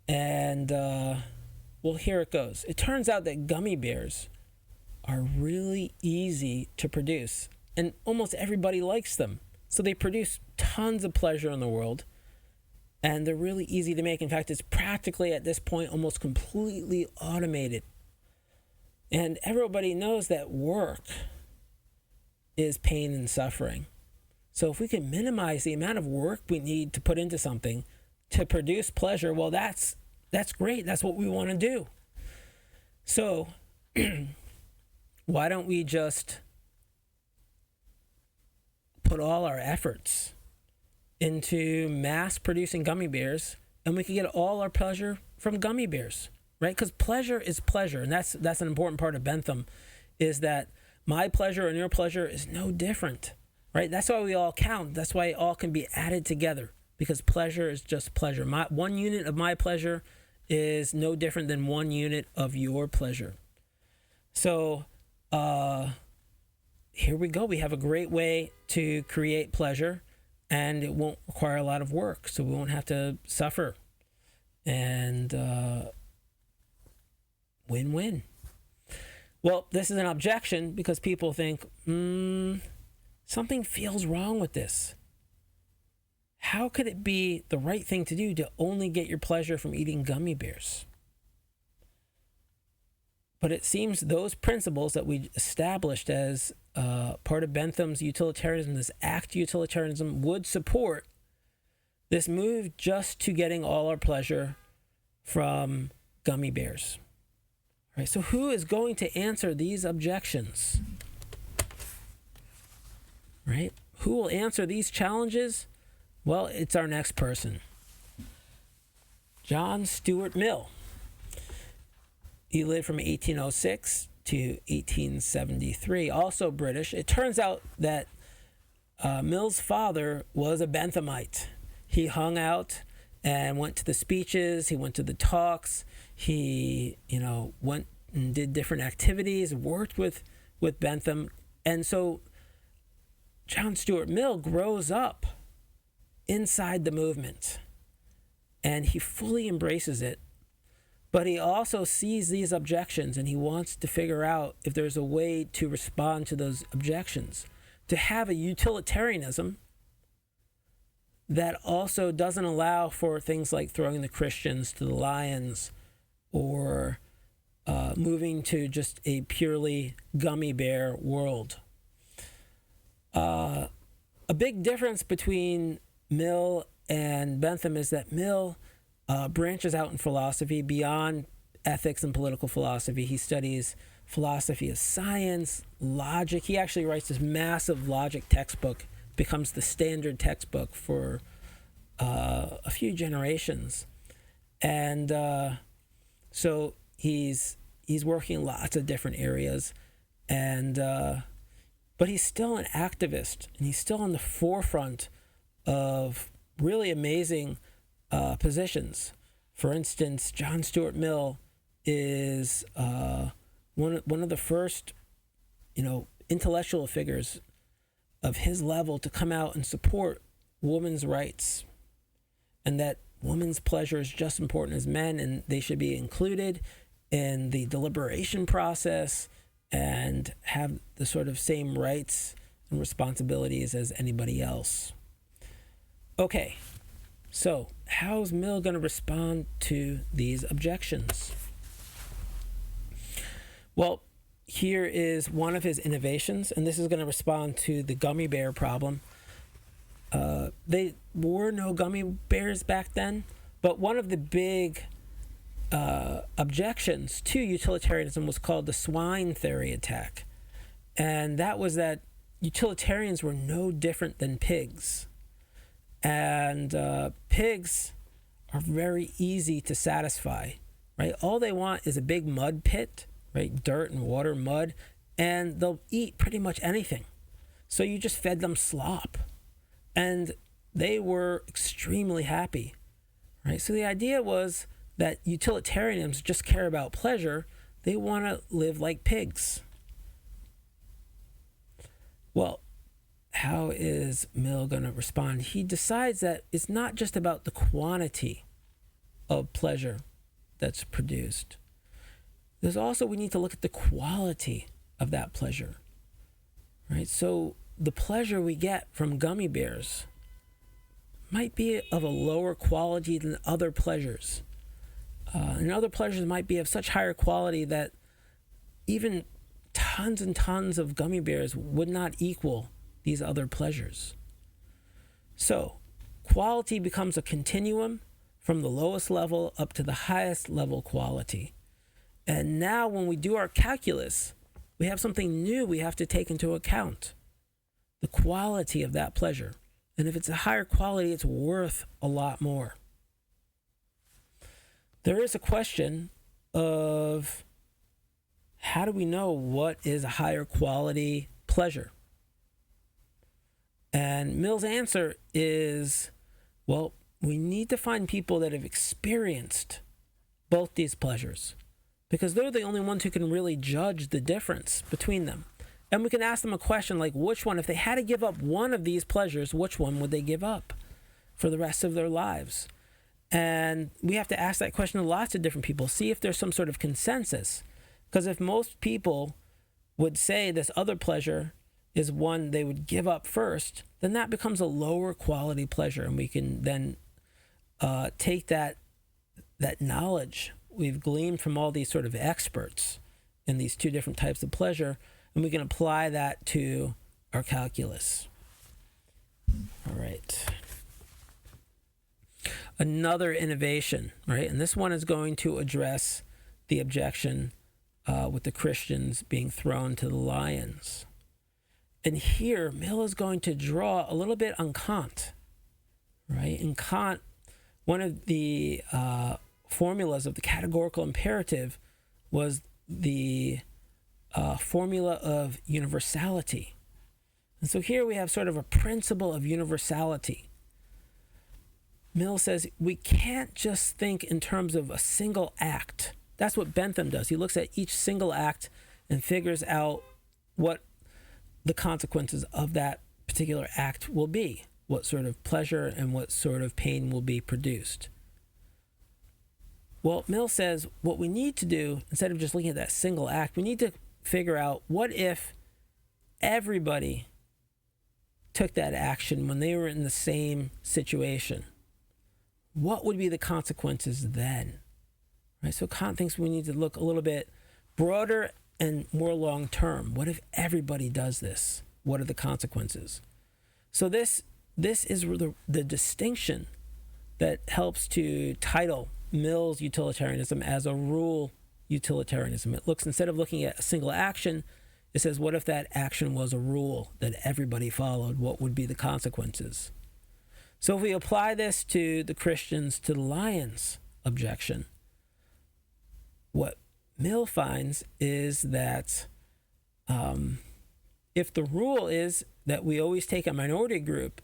And, well, here it goes. It turns out that gummy bears are really easy to produce, and almost everybody likes them. So they produce tons of pleasure in the world, and they're really easy to make. In fact, it's practically at this point almost completely automated. And everybody knows that work is pain and suffering. So if we can minimize the amount of work we need to put into something to produce pleasure, well, that's great. That's what we want to do. So why don't we just put all our efforts into mass producing gummy bears, and we can get all our pleasure from gummy bears, right? Because pleasure is pleasure, and that's an important part of Bentham, is that my pleasure and your pleasure is no different, right? That's why we all count. That's why it all can be added together, because pleasure is just pleasure. One unit of my pleasure is no different than one unit of your pleasure. So here we go. We have a great way to create pleasure, and it won't require a lot of work, so we won't have to suffer. And win-win. Well, this is an objection because people think, something feels wrong with this. How could it be the right thing to do to only get your pleasure from eating gummy bears? But it seems those principles that we established as part of Bentham's utilitarianism, this act utilitarianism, would support this move just to getting all our pleasure from gummy bears. All right, so who is going to answer these objections? Right? Who will answer these challenges? Well, it's our next person. John Stuart Mill. He lived from 1806 to 1873, also British. It turns out that Mill's father was a Benthamite. He hung out and went to the speeches, he went to the talks, he, went and did different activities, worked with Bentham. And so John Stuart Mill grows up inside the movement, and he fully embraces it. But he also sees these objections, and he wants to figure out if there's a way to respond to those objections, to have a utilitarianism that also doesn't allow for things like throwing the Christians to the lions, or moving to just a purely gummy bear world. A big difference between Mill and Bentham is that Mill branches out in philosophy beyond ethics and political philosophy. He studies philosophy of science, logic. He actually writes this massive logic textbook, becomes the standard textbook for a few generations. And so he's working in lots of different areas, and but he's still an activist, and he's still on the forefront of really amazing positions. For instance, John Stuart Mill is one of the first, intellectual figures of his level to come out and support women's rights, and that women's pleasure is just as important as men, and they should be included in the deliberation process and have the sort of same rights and responsibilities as anybody else. Okay, so how's Mill going to respond to these objections? Well, here is one of his innovations, and this is going to respond to the gummy bear problem. There were no gummy bears back then, but one of the big objections to utilitarianism was called the Swine theory attack. And that was that utilitarians were no different than pigs. And pigs are very easy to satisfy. right? All they want is a big mud pit, right? Dirt and water, mud, and they'll eat pretty much anything. So you just fed them slop, and they were extremely happy, right? So the idea was that utilitarians just care about pleasure. They want to live like pigs. Well, how is Mill going to respond? He decides that it's not just about the quantity of pleasure that's produced. There's also, we need to look at the quality of that pleasure, right? So the pleasure we get from gummy bears might be of a lower quality than other pleasures. And other pleasures might be of such higher quality that even tons and tons of gummy bears would not equal these other pleasures. So quality becomes a continuum from the lowest level up to the highest level quality. And now when we do our calculus, we have something new we have to take into account: the quality of that pleasure. And if it's a higher quality, it's worth a lot more. There is a question of how do we know what is a higher quality pleasure? And Mill's answer is, well, we need to find people that have experienced both these pleasures, because they're the only ones who can really judge the difference between them. And we can ask them a question like, which one, if they had to give up one of these pleasures, which one would they give up for the rest of their lives? And we have to ask that question to lots of different people, see if there's some sort of consensus. Because if most people would say this other pleasure is one they would give up first, then that becomes a lower quality pleasure. And we can then take that knowledge we've gleaned from all these sort of experts in these two different types of pleasure, and we can apply that to our calculus. All right. Another innovation, right? And this one is going to address the objection with the Christians being thrown to the lions. And here, Mill is going to draw a little bit on Kant, right? In Kant, one of the formulas of the categorical imperative was the formula of universality. And so here we have sort of a principle of universality. Mill says we can't just think in terms of a single act. That's what Bentham does. He looks at each single act and figures out what the consequences of that particular act will be, what sort of pleasure and what sort of pain will be produced. Well, Mill says what we need to do, instead of just looking at that single act, we need to figure out, what if everybody took that action when they were in the same situation? What would be the consequences then? Right? So Kant thinks we need to look a little bit broader and more long-term. What if everybody does this? What are the consequences? So this is the distinction that helps to title Mill's utilitarianism as a rule utilitarianism. It looks, instead of looking at a single action, it says, what if that action was a rule that everybody followed? What would be the consequences? So if we apply this to the Christians to the lions objection, what Mill finds is that if the rule is that we always take a minority group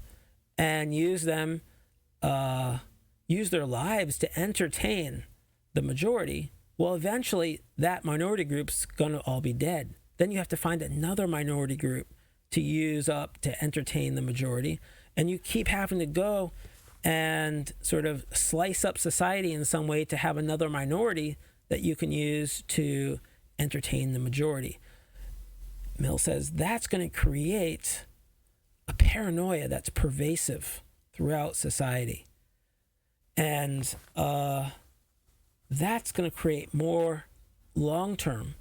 and use their lives to entertain the majority, well, eventually that minority group's going to all be dead. Then you have to find another minority group to use up to entertain the majority, and you keep having to go and sort of slice up society in some way to have another minority that you can use to entertain the majority. Mill says that's going to create a paranoia that's pervasive throughout society. And that's going to create more long-term,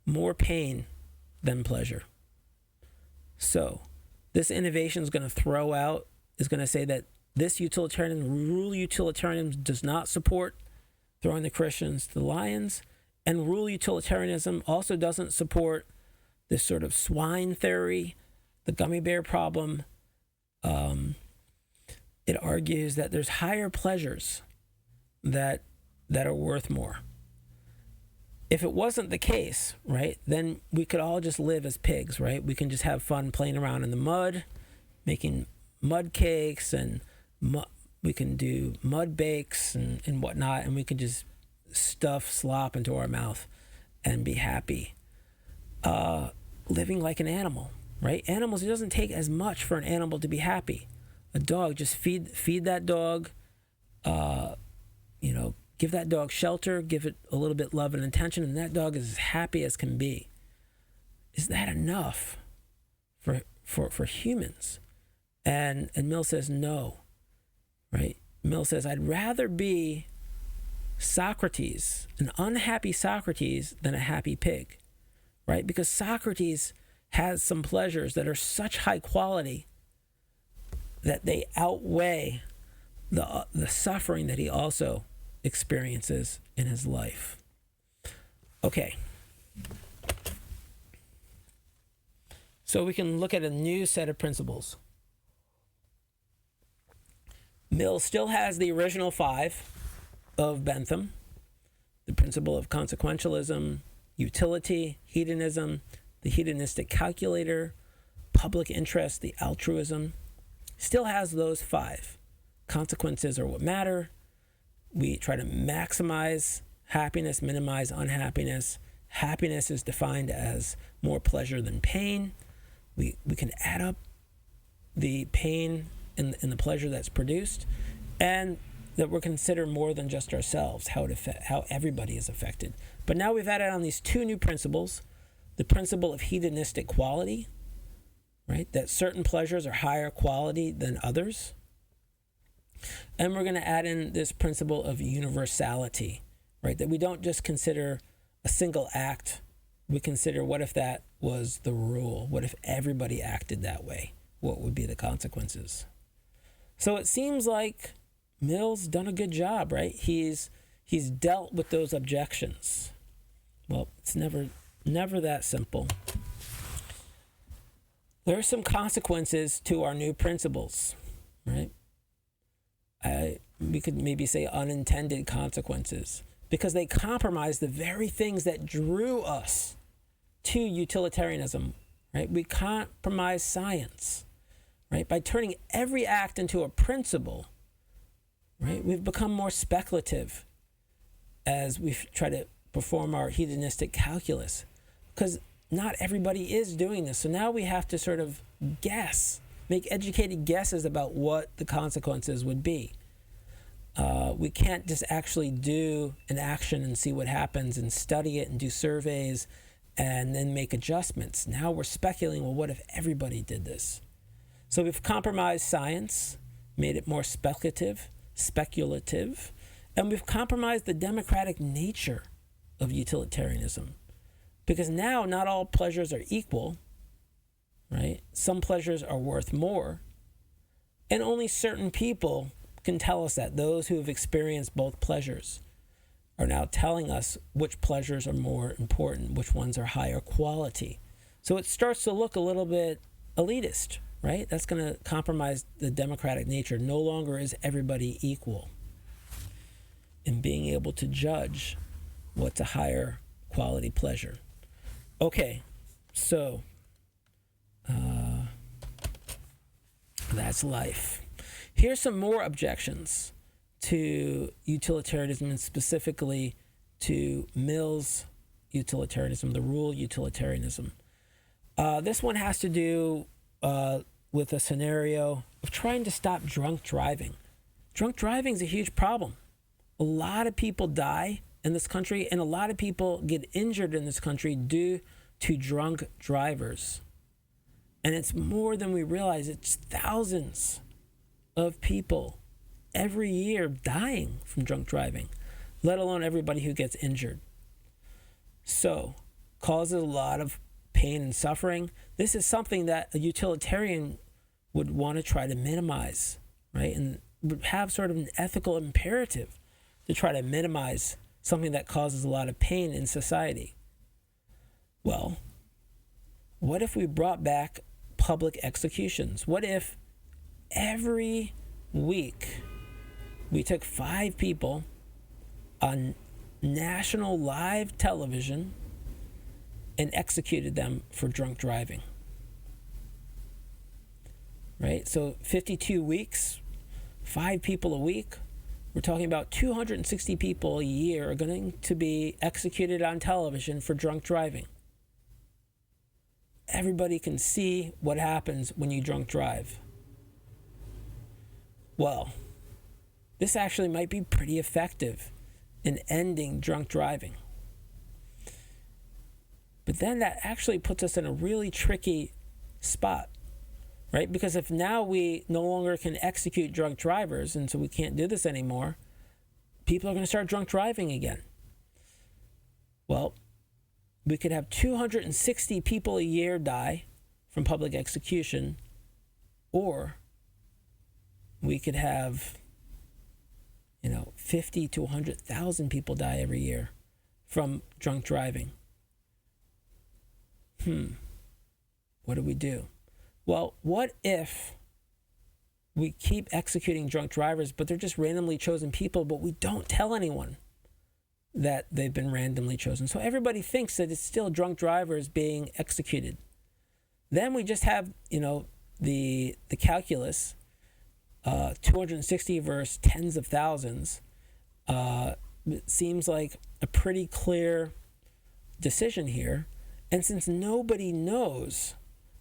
more pain than pleasure. So this innovation is going to say that this rule utilitarianism does not support throwing the Christians to the lions, and rule utilitarianism also doesn't support this sort of swine theory, the gummy bear problem. It argues that there's higher pleasures that are worth more. if it wasn't the case, right, then we could all just live as pigs, right? We can just have fun playing around in the mud, making mud cakes, and we can do mud bakes and whatnot, and we can just stuff slop into our mouth and be happy. Living like an animal, right? Animals, it doesn't take as much for an animal to be happy. A dog, just feed that dog, give that dog shelter, give it a little bit love and attention, and that dog is as happy as can be. Is that enough for humans? And Mill says no, right? Mill says, I'd rather be Socrates, an unhappy Socrates, than a happy pig, right? Because Socrates has some pleasures that are such high quality that they outweigh the suffering that he also experiences in his life. Okay. So we can look at a new set of principles. Mill still has the original 5 of Bentham: the principle of consequentialism, utility, hedonism, the hedonistic calculator, public interest, the altruism. Still has those 5. Consequences are what matter. We try to maximize happiness, minimize unhappiness. Happiness is defined as more pleasure than pain. We can add up the pain and the pleasure that's produced, and that we're considered more than just ourselves, how everybody is affected. But now we've added on these 2 new principles: the principle of hedonistic quality, right? That certain pleasures are higher quality than others. And we're going to add in this principle of universality, right? That we don't just consider a single act. We consider, what if that was the rule? What if everybody acted that way? What would be the consequences? So it seems like Mill's done a good job, right? He's dealt with those objections. Well, it's never that simple. There are some consequences to our new principles, right? We could maybe say unintended consequences, because they compromise the very things that drew us to utilitarianism, right? We compromise science, right? By turning every act into a principle, right? We've become more speculative as we try to perform our hedonistic calculus, because not everybody is doing this. So now we have to sort of guess, make educated guesses about what the consequences would be. We can't just actually do an action and see what happens and study it and do surveys and then make adjustments. Now we're speculating, well, what if everybody did this? So we've compromised science, made it more speculative, and we've compromised the democratic nature of utilitarianism. Because now not all pleasures are equal, right? Some pleasures are worth more, and only certain people can tell us that. Those who have experienced both pleasures are now telling us which pleasures are more important, which ones are higher quality. So it starts to look a little bit elitist, right? That's going to compromise the democratic nature. No longer is everybody equal in being able to judge what's a higher quality pleasure. Okay, so that's life. Here's some more objections to utilitarianism, and specifically to Mill's utilitarianism, the rule utilitarianism. This one has to do with a scenario of trying to stop drunk driving. Drunk driving is a huge problem. A lot of people die in this country, and a lot of people get injured in this country due to drunk drivers. And it's more than we realize. It's thousands of people every year dying from drunk driving, let alone everybody who gets injured. So, causes a lot of pain and suffering. This is something that a utilitarian would want to try to minimize, right? And would have sort of an ethical imperative to try to minimize something that causes a lot of pain in society. Well, what if we brought back public executions? What if every week we took 5 people on national live television and executed them for drunk driving. Right? So 52 weeks, 5 people a week. We're talking about 260 people a year are going to be executed on television for drunk driving. Everybody can see what happens when you drunk drive. Well, this actually might be pretty effective in ending drunk driving. But then that actually puts us in a really tricky spot, right? Because if now we no longer can execute drunk drivers, and so we can't do this anymore, people are going to start drunk driving again. Well, we could have 260 people a year die from public execution, or we could have 50 to 100,000 people die every year from drunk driving. What do we do? Well, what if we keep executing drunk drivers, but they're just randomly chosen people, but we don't tell anyone that they've been randomly chosen? So everybody thinks that it's still drunk drivers being executed. Then we just have, the calculus, 260 versus tens of thousands. It seems like a pretty clear decision here. And since nobody knows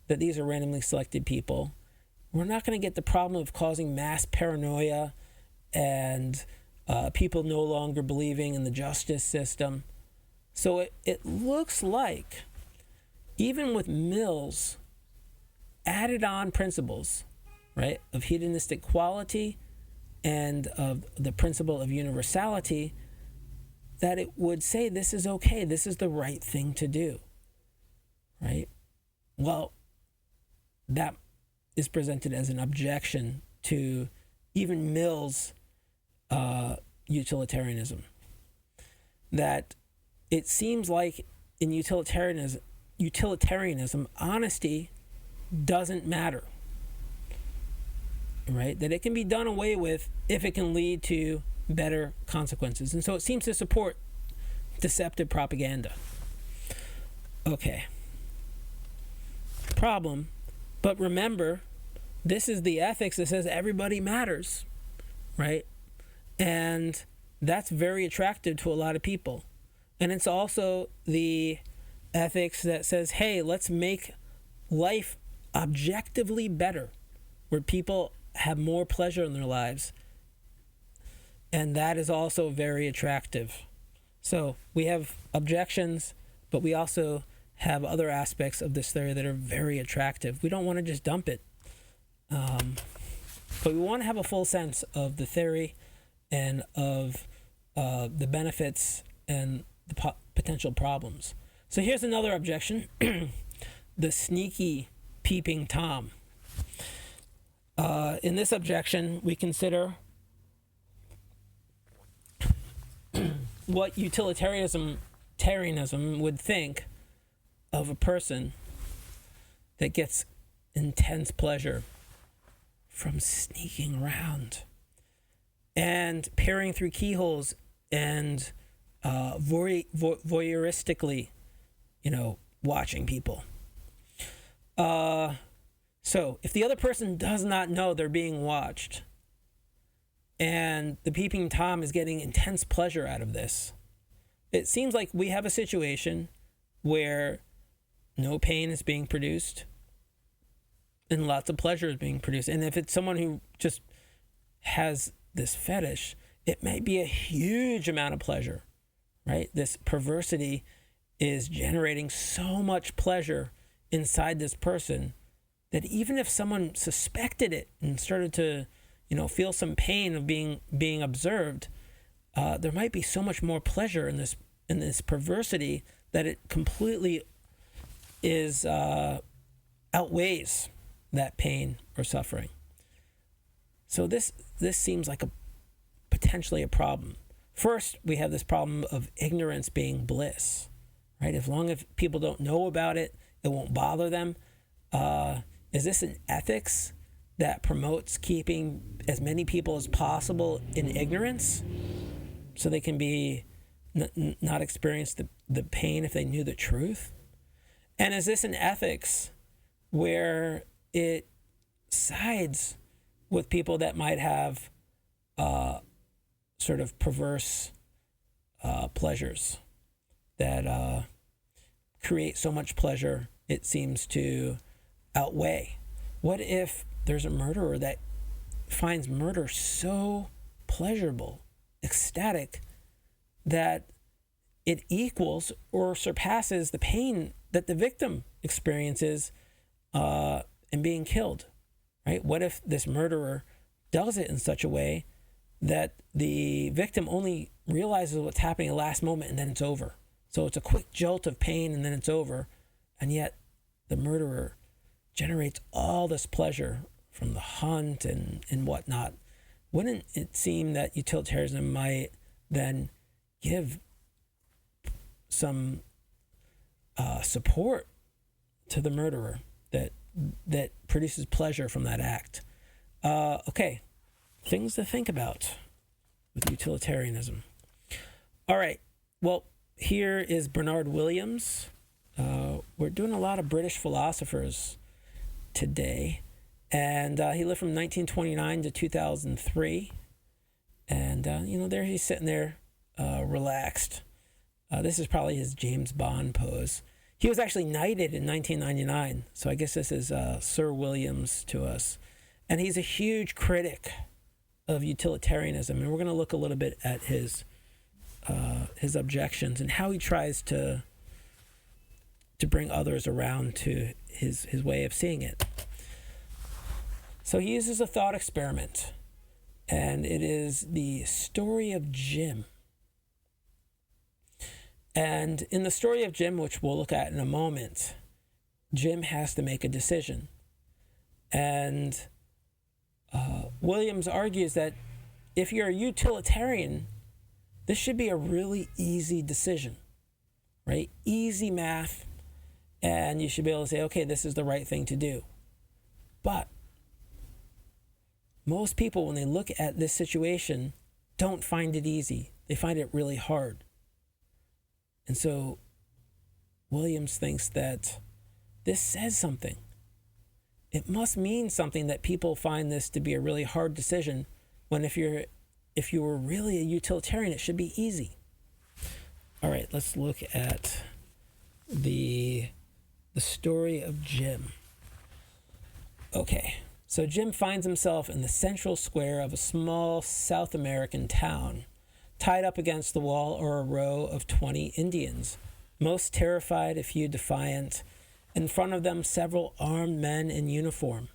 that these are randomly selected people, we're not going to get the problem of causing mass paranoia and people no longer believing in the justice system. So it looks like, even with Mill's added on principles, right, of hedonistic quality and of the principle of universality, that it would say this is okay, this is the right thing to do, right? Well, that is presented as an objection to even Mill's utilitarianism. That it seems like in utilitarianism, honesty doesn't matter, right? That it can be done away with if it can lead to better consequences. And so it seems to support deceptive propaganda. Okay. Problem. But remember, this is the ethics that says everybody matters, right? And that's very attractive to a lot of people. And it's also the ethics that says, hey, let's make life objectively better, where people have more pleasure in their lives. And that is also very attractive. So we have objections, but we also have other aspects of this theory that are very attractive. We don't want to just dump it. But we want to have a full sense of the theory and of the benefits and the potential problems. So here's another objection. The Sneaky Peeping Tom. In this objection, we consider what utilitarianism would think of a person that gets intense pleasure from sneaking around and peering through keyholes and voyeuristically, watching people. So if the other person does not know they're being watched and the peeping Tom is getting intense pleasure out of this, it seems like we have a situation where no pain is being produced and lots of pleasure is being produced. And if it's someone who just has this fetish, it may be a huge amount of pleasure, right? This perversity is generating so much pleasure inside this person that even if someone suspected it and started to, feel some pain of being observed, there might be so much more pleasure in this perversity that it completely is outweighs that pain or suffering. So this seems like potentially a problem. First, we have this problem of ignorance being bliss, right? As long as people don't know about it, it won't bother them. Is this an ethics that promotes keeping as many people as possible in ignorance so they can be not experience the pain if they knew the truth? And is this an ethics where it sides with people that might have sort of perverse pleasures that create so much pleasure it seems to outweigh? What if there's a murderer that finds murder so pleasurable, ecstatic, that it equals or surpasses the pain that the victim experiences in being killed, right? What if this murderer does it in such a way that the victim only realizes what's happening at the last moment and then it's over? So it's a quick jolt of pain and then it's over, and yet the murderer generates all this pleasure from the hunt and whatnot. Wouldn't it seem that utilitarianism might then give some support to the murderer that produces pleasure from that act? Okay, things to think about with utilitarianism. All right, well, here is Bernard Williams. We're doing a lot of British philosophers today, and he lived from 1929 to 2003, and there he's sitting there relaxed. This is probably his James Bond pose. He was actually knighted in 1999, so I guess this is Sir Williams to us, and he's a huge critic of utilitarianism, and we're going to look a little bit at his objections and how he tries to bring others around to his way of seeing it. So he uses a thought experiment, and it is the story of Jim. And in the story of Jim, which we'll look at in a moment, Jim has to make a decision. And Williams argues that if you're a utilitarian, this should be a really easy decision, right? Easy math, and you should be able to say, okay, this is the right thing to do. But most people, when they look at this situation, don't find it easy. They find it really hard. And so Williams thinks that this says something. It must mean something that people find this to be a really hard decision, when if you were really a utilitarian, it should be easy. All right, let's look at the story of Jim. Okay, so Jim finds himself in the central square of a small South American town, tied up against the wall are a row of 20 Indians, most terrified, a few defiant. In front of them, several armed men in uniform.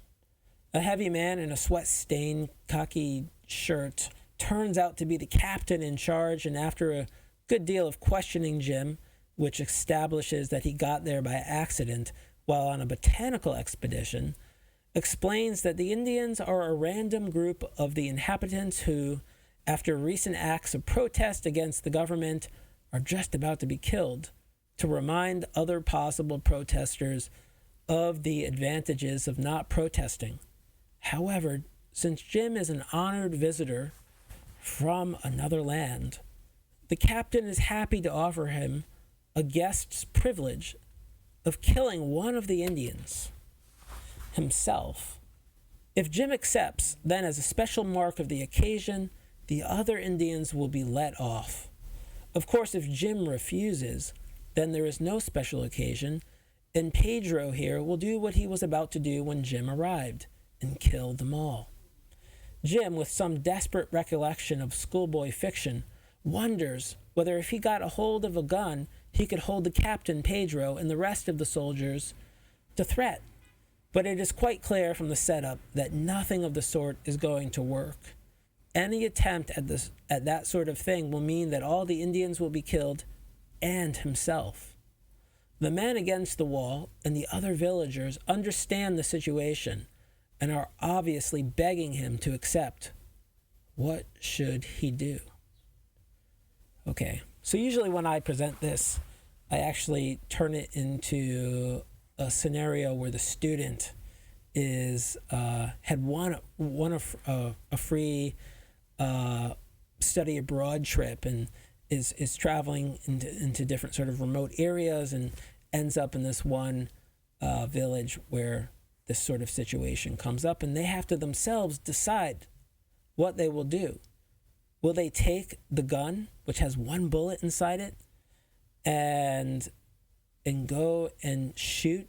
A heavy man in a sweat-stained khaki shirt turns out to be the captain in charge, and after a good deal of questioning Jim, which establishes that he got there by accident while on a botanical expedition, explains that the Indians are a random group of the inhabitants who, after recent acts of protest against the government, are just about to be killed, to remind other possible protesters of the advantages of not protesting. However, since Jim is an honored visitor from another land, the captain is happy to offer him a guest's privilege of killing one of the Indians himself. If Jim accepts, then as a special mark of the occasion, the other Indians will be let off. Of course, if Jim refuses, then there is no special occasion, and Pedro here will do what he was about to do when Jim arrived, and kill them all. Jim, with some desperate recollection of schoolboy fiction, wonders whether if he got a hold of a gun, he could hold the captain, Pedro, and the rest of the soldiers to threat. But it is quite clear from the setup that nothing of the sort is going to work. Any attempt at that sort of thing will mean that all the Indians will be killed, and himself. The men against the wall and the other villagers understand the situation and are obviously begging him to accept. What should he do? Okay, so usually when I present this, I actually turn it into a scenario where the student had won a free study abroad trip, and is traveling into different sort of remote areas and ends up in this one village where this sort of situation comes up, and they have to themselves decide what they will do. Will they take the gun, which has one bullet inside it, and go and shoot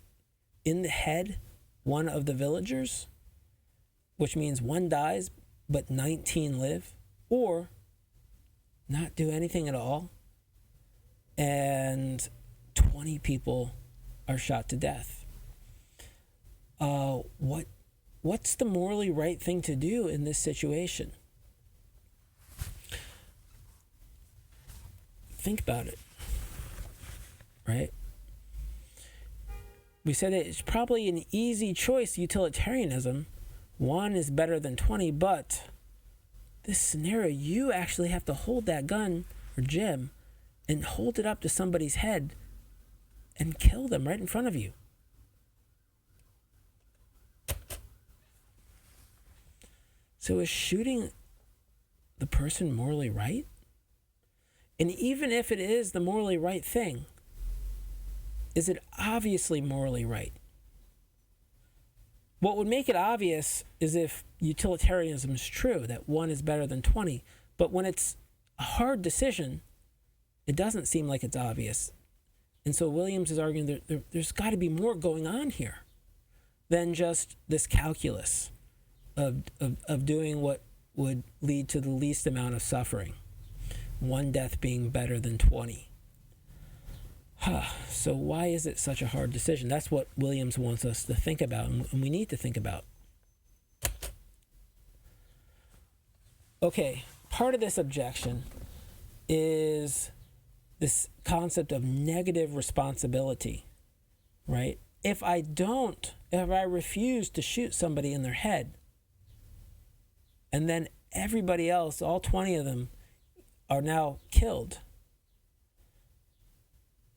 in the head one of the villagers, which means one dies but 19 live, or not do anything at all and 20 people are shot to death? What's the morally right thing to do in this situation? Think about it, right? We said it's probably an easy choice, utilitarianism. One is better than 20, but this scenario, you actually have to hold that gun, or Jim, and hold it up to somebody's head and kill them right in front of you. So is shooting the person morally right? And even if it is the morally right thing, is it obviously morally right? What would make it obvious is if utilitarianism is true, that one is better than 20. But when it's a hard decision, it doesn't seem like it's obvious. And so Williams is arguing that there's got to be more going on here than just this calculus of doing what would lead to the least amount of suffering. One death being better than 20. So why is it such a hard decision? That's what Williams wants us to think about, and we need to think about. Okay, part of this objection is this concept of negative responsibility, right? If I refuse to shoot somebody in their head, and then everybody else, all 20 of them, are now killed,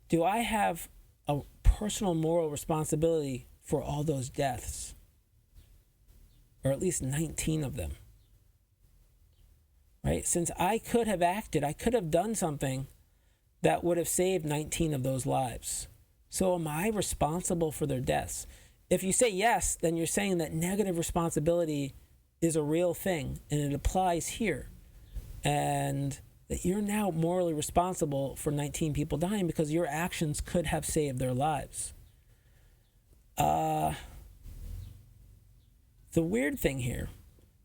do I have a personal moral responsibility for all those deaths? Or at least 19 of them. Right? Since I could have acted, I could have done something that would have saved 19 of those lives. So am I responsible for their deaths? If you say yes, then you're saying that negative responsibility is a real thing and it applies here. And that you're now morally responsible for 19 people dying because your actions could have saved their lives. The weird thing here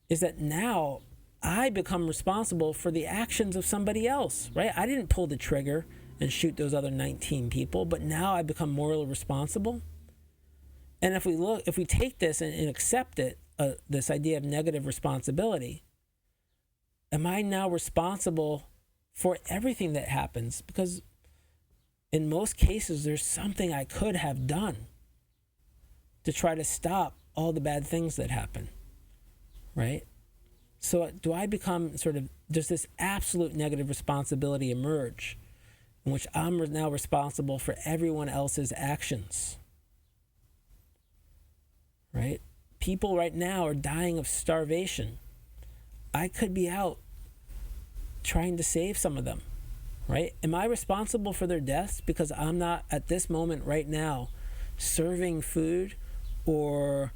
is that now I become responsible for the actions of somebody else, right? I didn't pull the trigger and shoot those other 19 people, but now I become morally responsible. And if we take this and accept it, this idea of negative responsibility, am I now responsible for everything that happens? Because in most cases, there's something I could have done to try to stop all the bad things that happen, right? So do I become does this absolute negative responsibility emerge in which I'm now responsible for everyone else's actions, right? People right now are dying of starvation. I could be out trying to save some of them, right? Am I responsible for their deaths because I'm not at this moment right now serving food or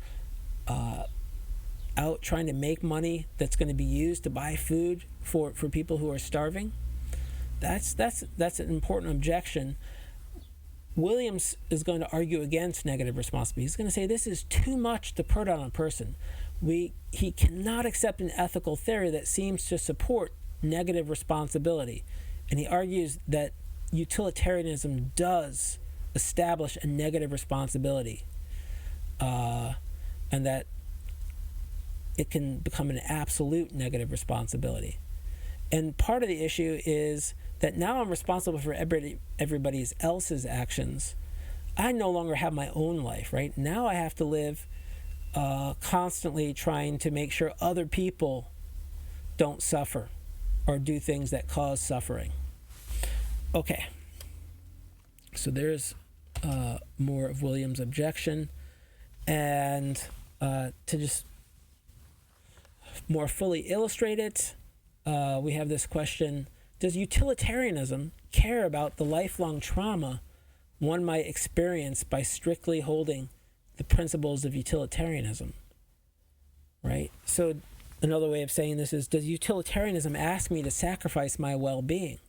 out trying to make money that's going to be used to buy food for people who are starving? That's an important objection. Williams is going to argue against negative responsibility. He's going to say this is too much to put on a person. He cannot accept an ethical theory that seems to support negative responsibility. And he argues that utilitarianism does establish a negative responsibility, and that it can become an absolute negative responsibility. And part of the issue is that now I'm responsible for everybody else's actions. I no longer have my own life, right? Now I have to live constantly trying to make sure other people don't suffer or do things that cause suffering. Okay. So there's more of Williams' objection. And to just more fully illustrate it, we have this question, does utilitarianism care about the lifelong trauma one might experience by strictly holding the principles of utilitarianism? Right? So another way of saying this is, does utilitarianism ask me to sacrifice my well-being?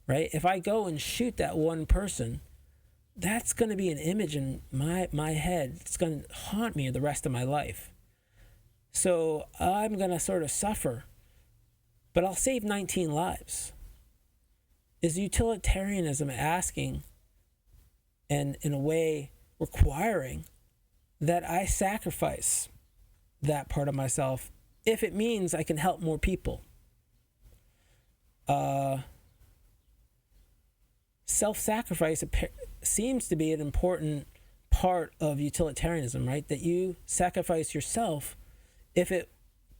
Right? If I go and shoot that one person, that's going to be an image in my head. It's going to haunt me the rest of my life. So I'm going to sort of suffer, but I'll save 19 lives. Is utilitarianism asking, and in a way requiring, that I sacrifice that part of myself if it means I can help more people? Self-sacrifice seems to be an important part of utilitarianism, right? That you sacrifice yourself if it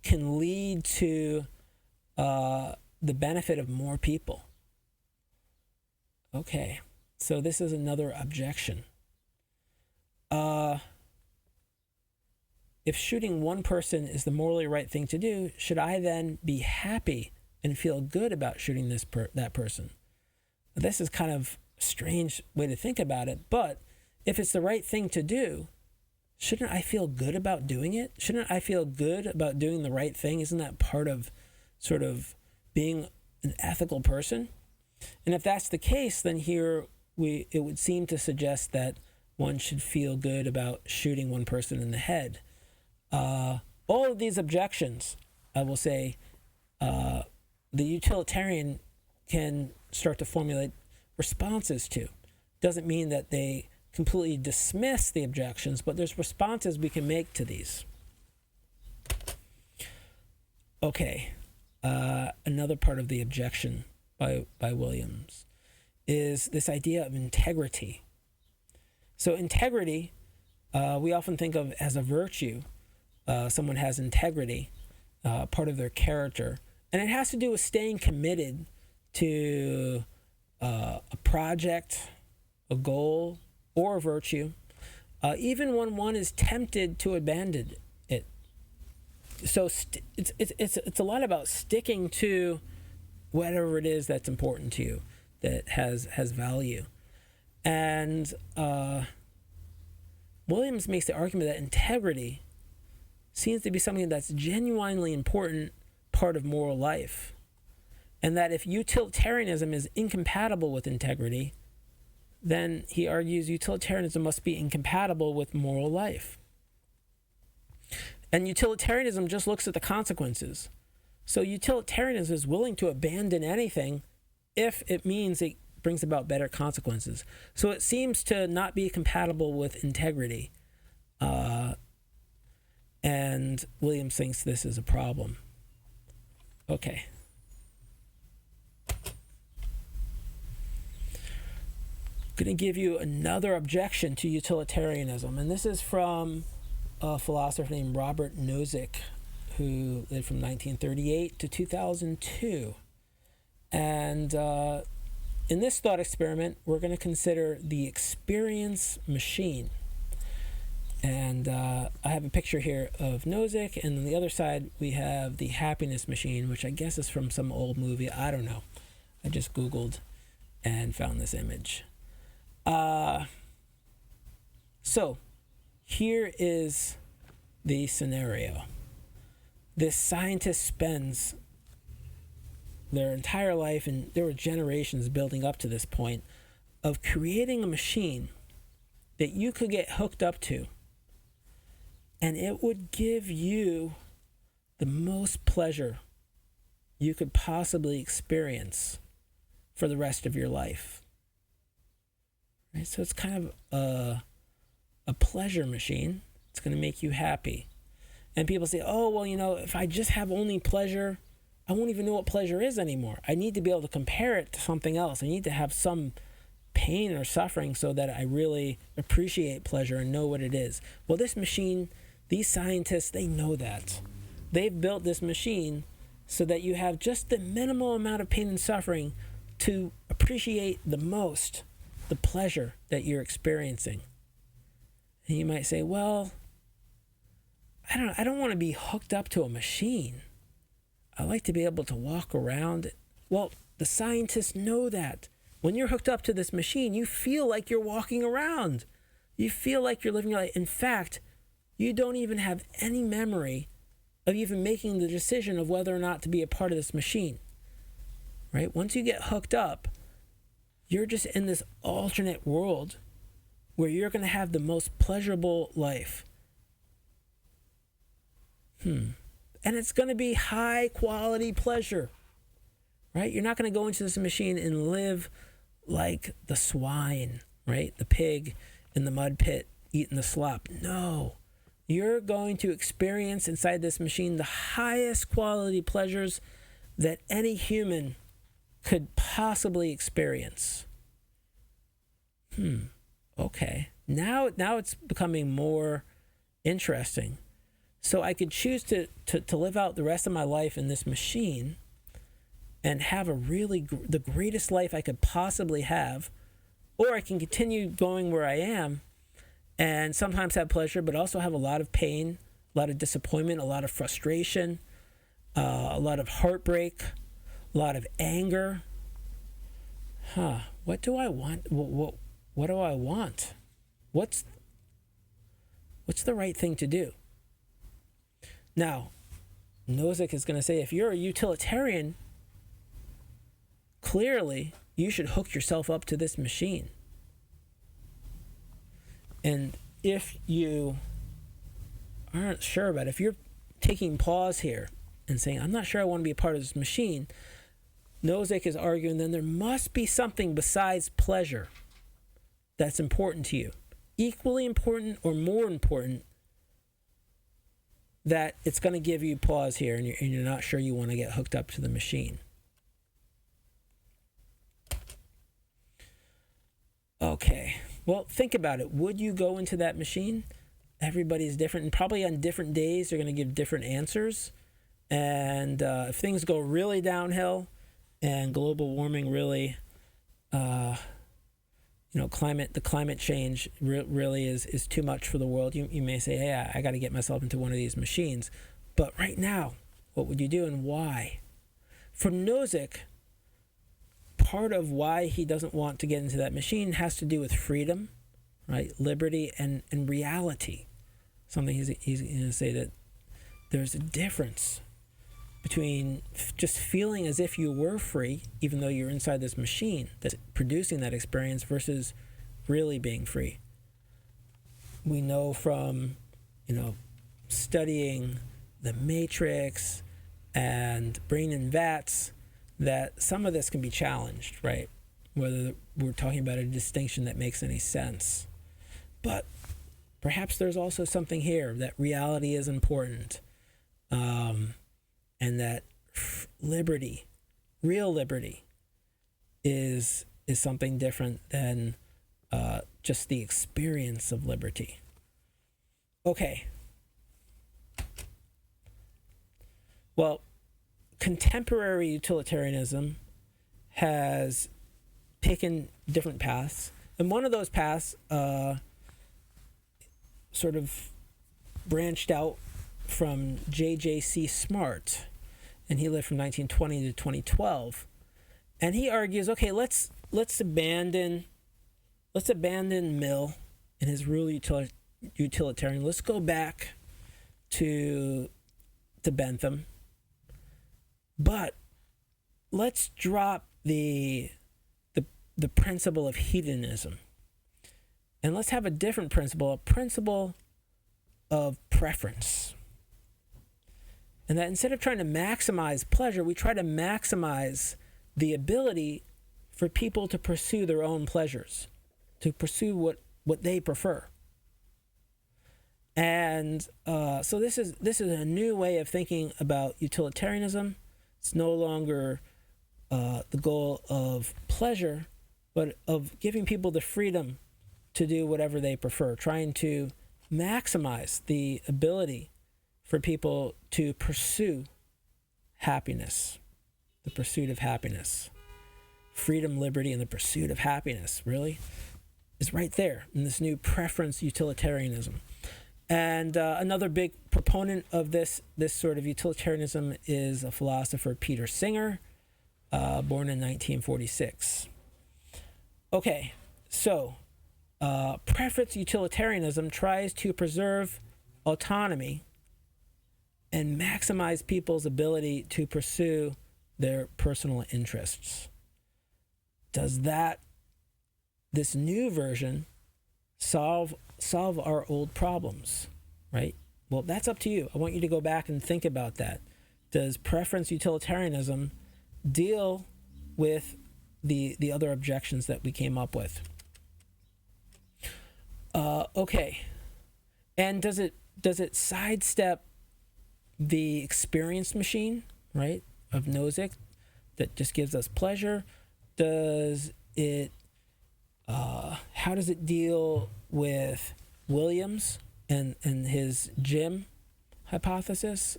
can lead to the benefit of more people. Okay, so this is another objection. If shooting one person is the morally right thing to do, should I then be happy and feel good about shooting that person? This is kind of a strange way to think about it, but if it's the right thing to do, shouldn't I feel good about doing it? Shouldn't I feel good about doing the right thing? Isn't that part of sort of being an ethical person? And if that's the case, then here it would seem to suggest that one should feel good about shooting one person in the head. All of these objections, I will say, the utilitarian can start to formulate responses to. Doesn't mean that they completely dismiss the objections, but there's responses we can make to these. Okay, another part of the objection by Williams is this idea of integrity. So integrity, we often think of as a virtue. Someone has integrity, part of their character, and it has to do with staying committed to a project, a goal, or a virtue, even when one is tempted to abandon it. So it's a lot about sticking to whatever it is that's important to you, that has value. And Williams makes the argument that integrity seems to be something that's genuinely important part of moral life. And that if utilitarianism is incompatible with integrity, then he argues utilitarianism must be incompatible with moral life. And utilitarianism just looks at the consequences. So utilitarianism is willing to abandon anything if it means it brings about better consequences. So it seems to not be compatible with integrity. And Williams thinks this is a problem. Okay. I'm going to give you another objection to utilitarianism, and this is from a philosopher named Robert Nozick, who lived from 1938 to 2002. And in this thought experiment, we're going to consider the experience machine. And I have a picture here of Nozick, and on the other side, we have the happiness machine, which I guess is from some old movie. I don't know. I just Googled and found this image. So here is the scenario. This scientist spends their entire life, and there were generations building up to this point, of creating a machine that you could get hooked up to, and it would give you the most pleasure you could possibly experience for the rest of your life. Right? So it's kind of a pleasure machine. It's going to make you happy. And people say, oh, well, if I just have only pleasure, I won't even know what pleasure is anymore. I need to be able to compare it to something else. I need to have some pain or suffering so that I really appreciate pleasure and know what it is. Well, this machine, these scientists, they know that. They've built this machine so that you have just the minimal amount of pain and suffering to appreciate the most the pleasure that you're experiencing. And you might say, well, I don't want to be hooked up to a machine. I like to be able to walk around. Well, the scientists know that. When you're hooked up to this machine, you feel like you're walking around. You feel like you're living your life. In fact, you don't even have any memory of even making the decision of whether or not to be a part of this machine. Right? Once you get hooked up, you're just in this alternate world where you're going to have the most pleasurable life. And it's going to be high quality pleasure. Right? You're not going to go into this machine and live like the swine, right? The pig in the mud pit eating the slop. No. You're going to experience inside this machine the highest quality pleasures that any human could possibly experience. Okay. Now it's becoming more interesting. So I could choose to live out the rest of my life in this machine and have the greatest life I could possibly have, or I can continue going where I am and sometimes have pleasure, but also have a lot of pain, a lot of disappointment, a lot of frustration, a lot of heartbreak, a lot of anger. What do I want? What do I want? What's the right thing to do? Now, Nozick is going to say, if you're a utilitarian, clearly you should hook yourself up to this machine. And if you aren't sure about it, if you're taking pause here and saying, I'm not sure I want to be a part of this machine, Nozick is arguing then there must be something besides pleasure that's important to you, equally important or more important, that it's going to give you pause here and you're not sure you want to get hooked up to the machine. Okay, well, think about it. Would you go into that machine? Everybody's different, and probably on different days they're going to give different answers. And if things go really downhill and global warming really, the climate change really is too much for the world, you may say, hey, I got to get myself into one of these machines. But right now, what would you do and why? For Nozick, part of why he doesn't want to get into that machine has to do with freedom, right? Liberty and reality. Something he's going to say that there's a difference between just feeling as if you were free, even though you're inside this machine that's producing that experience, versus really being free. We know from, studying the Matrix and Brain in Vats that some of this can be challenged, right? Whether we're talking about a distinction that makes any sense. But perhaps there's also something here that reality is important, and that liberty, real liberty, is something different than just the experience of liberty. Okay. Well, contemporary utilitarianism has taken different paths, and one of those paths sort of branched out from J.J.C. Smart, and he lived from 1920 to 2012, and he argues, okay, let's abandon Mill and his rule utilitarian. Let's go back to Bentham. But let's drop the principle of hedonism, and let's have a different principle, a principle of preference. And that instead of trying to maximize pleasure, we try to maximize the ability for people to pursue their own pleasures, to pursue what they prefer. And so this is a new way of thinking about utilitarianism. It's no longer the goal of pleasure, but of giving people the freedom to do whatever they prefer, trying to maximize the ability for people to pursue happiness, the pursuit of happiness. Freedom, liberty, and the pursuit of happiness really is right there in this new preference utilitarianism. And another big proponent of this sort of utilitarianism is a philosopher, Peter Singer, born in 1946. Okay, so preference utilitarianism tries to preserve autonomy and maximize people's ability to pursue their personal interests. Does this new version solve our old problems, right? Well, that's up to you. I want you to go back and think about that. Does preference utilitarianism deal with the other objections that we came up with? Okay. And does it sidestep the experience machine, right, of Nozick that just gives us pleasure? Does it how does it deal with Williams and his Jim hypothesis?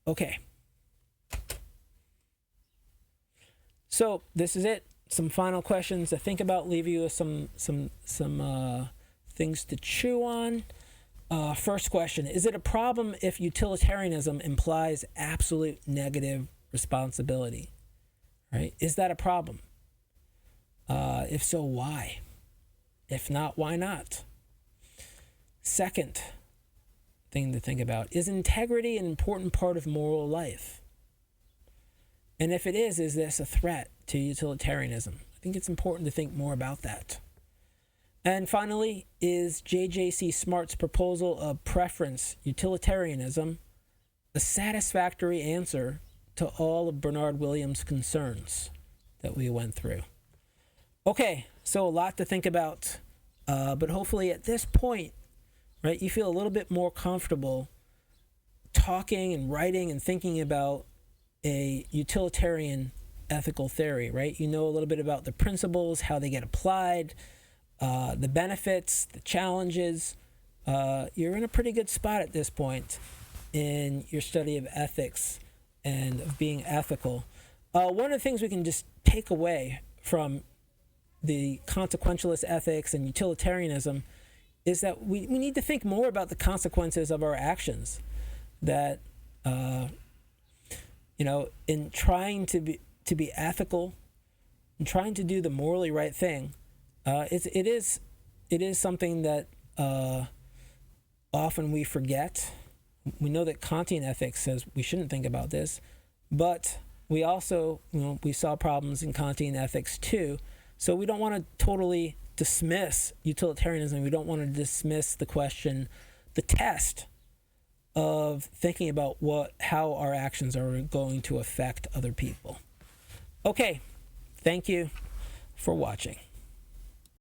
Okay. So this is it. Some final questions to think about. Leave you with some things to chew on. First question: is it a problem if utilitarianism implies absolute negative responsibility? Right? Is that a problem? If so, why? If not, why not? Second thing to think about: is integrity an important part of moral life? And if it is this a threat to utilitarianism? I think it's important to think more about that. And finally, is J.J.C. Smart's proposal of preference utilitarianism a satisfactory answer to all of Bernard Williams' concerns that we went through? Okay, so a lot to think about, but hopefully at this point, right, you feel a little bit more comfortable talking and writing and thinking about a utilitarian ethical theory, right? You know a little bit about the principles, how they get applied, the benefits, the challenges. You're in a pretty good spot at this point in your study of ethics and of being ethical. One of the things we can just take away from the consequentialist ethics and utilitarianism is that we need to think more about the consequences of our actions. That in trying to be ethical and trying to do the morally right thing, it is something that often we forget. We know that Kantian ethics says we shouldn't think about this, but we also we saw problems in Kantian ethics too. So we don't want to totally dismiss utilitarianism. We don't want to dismiss the question, the test of thinking about how our actions are going to affect other people. Okay, thank you for watching.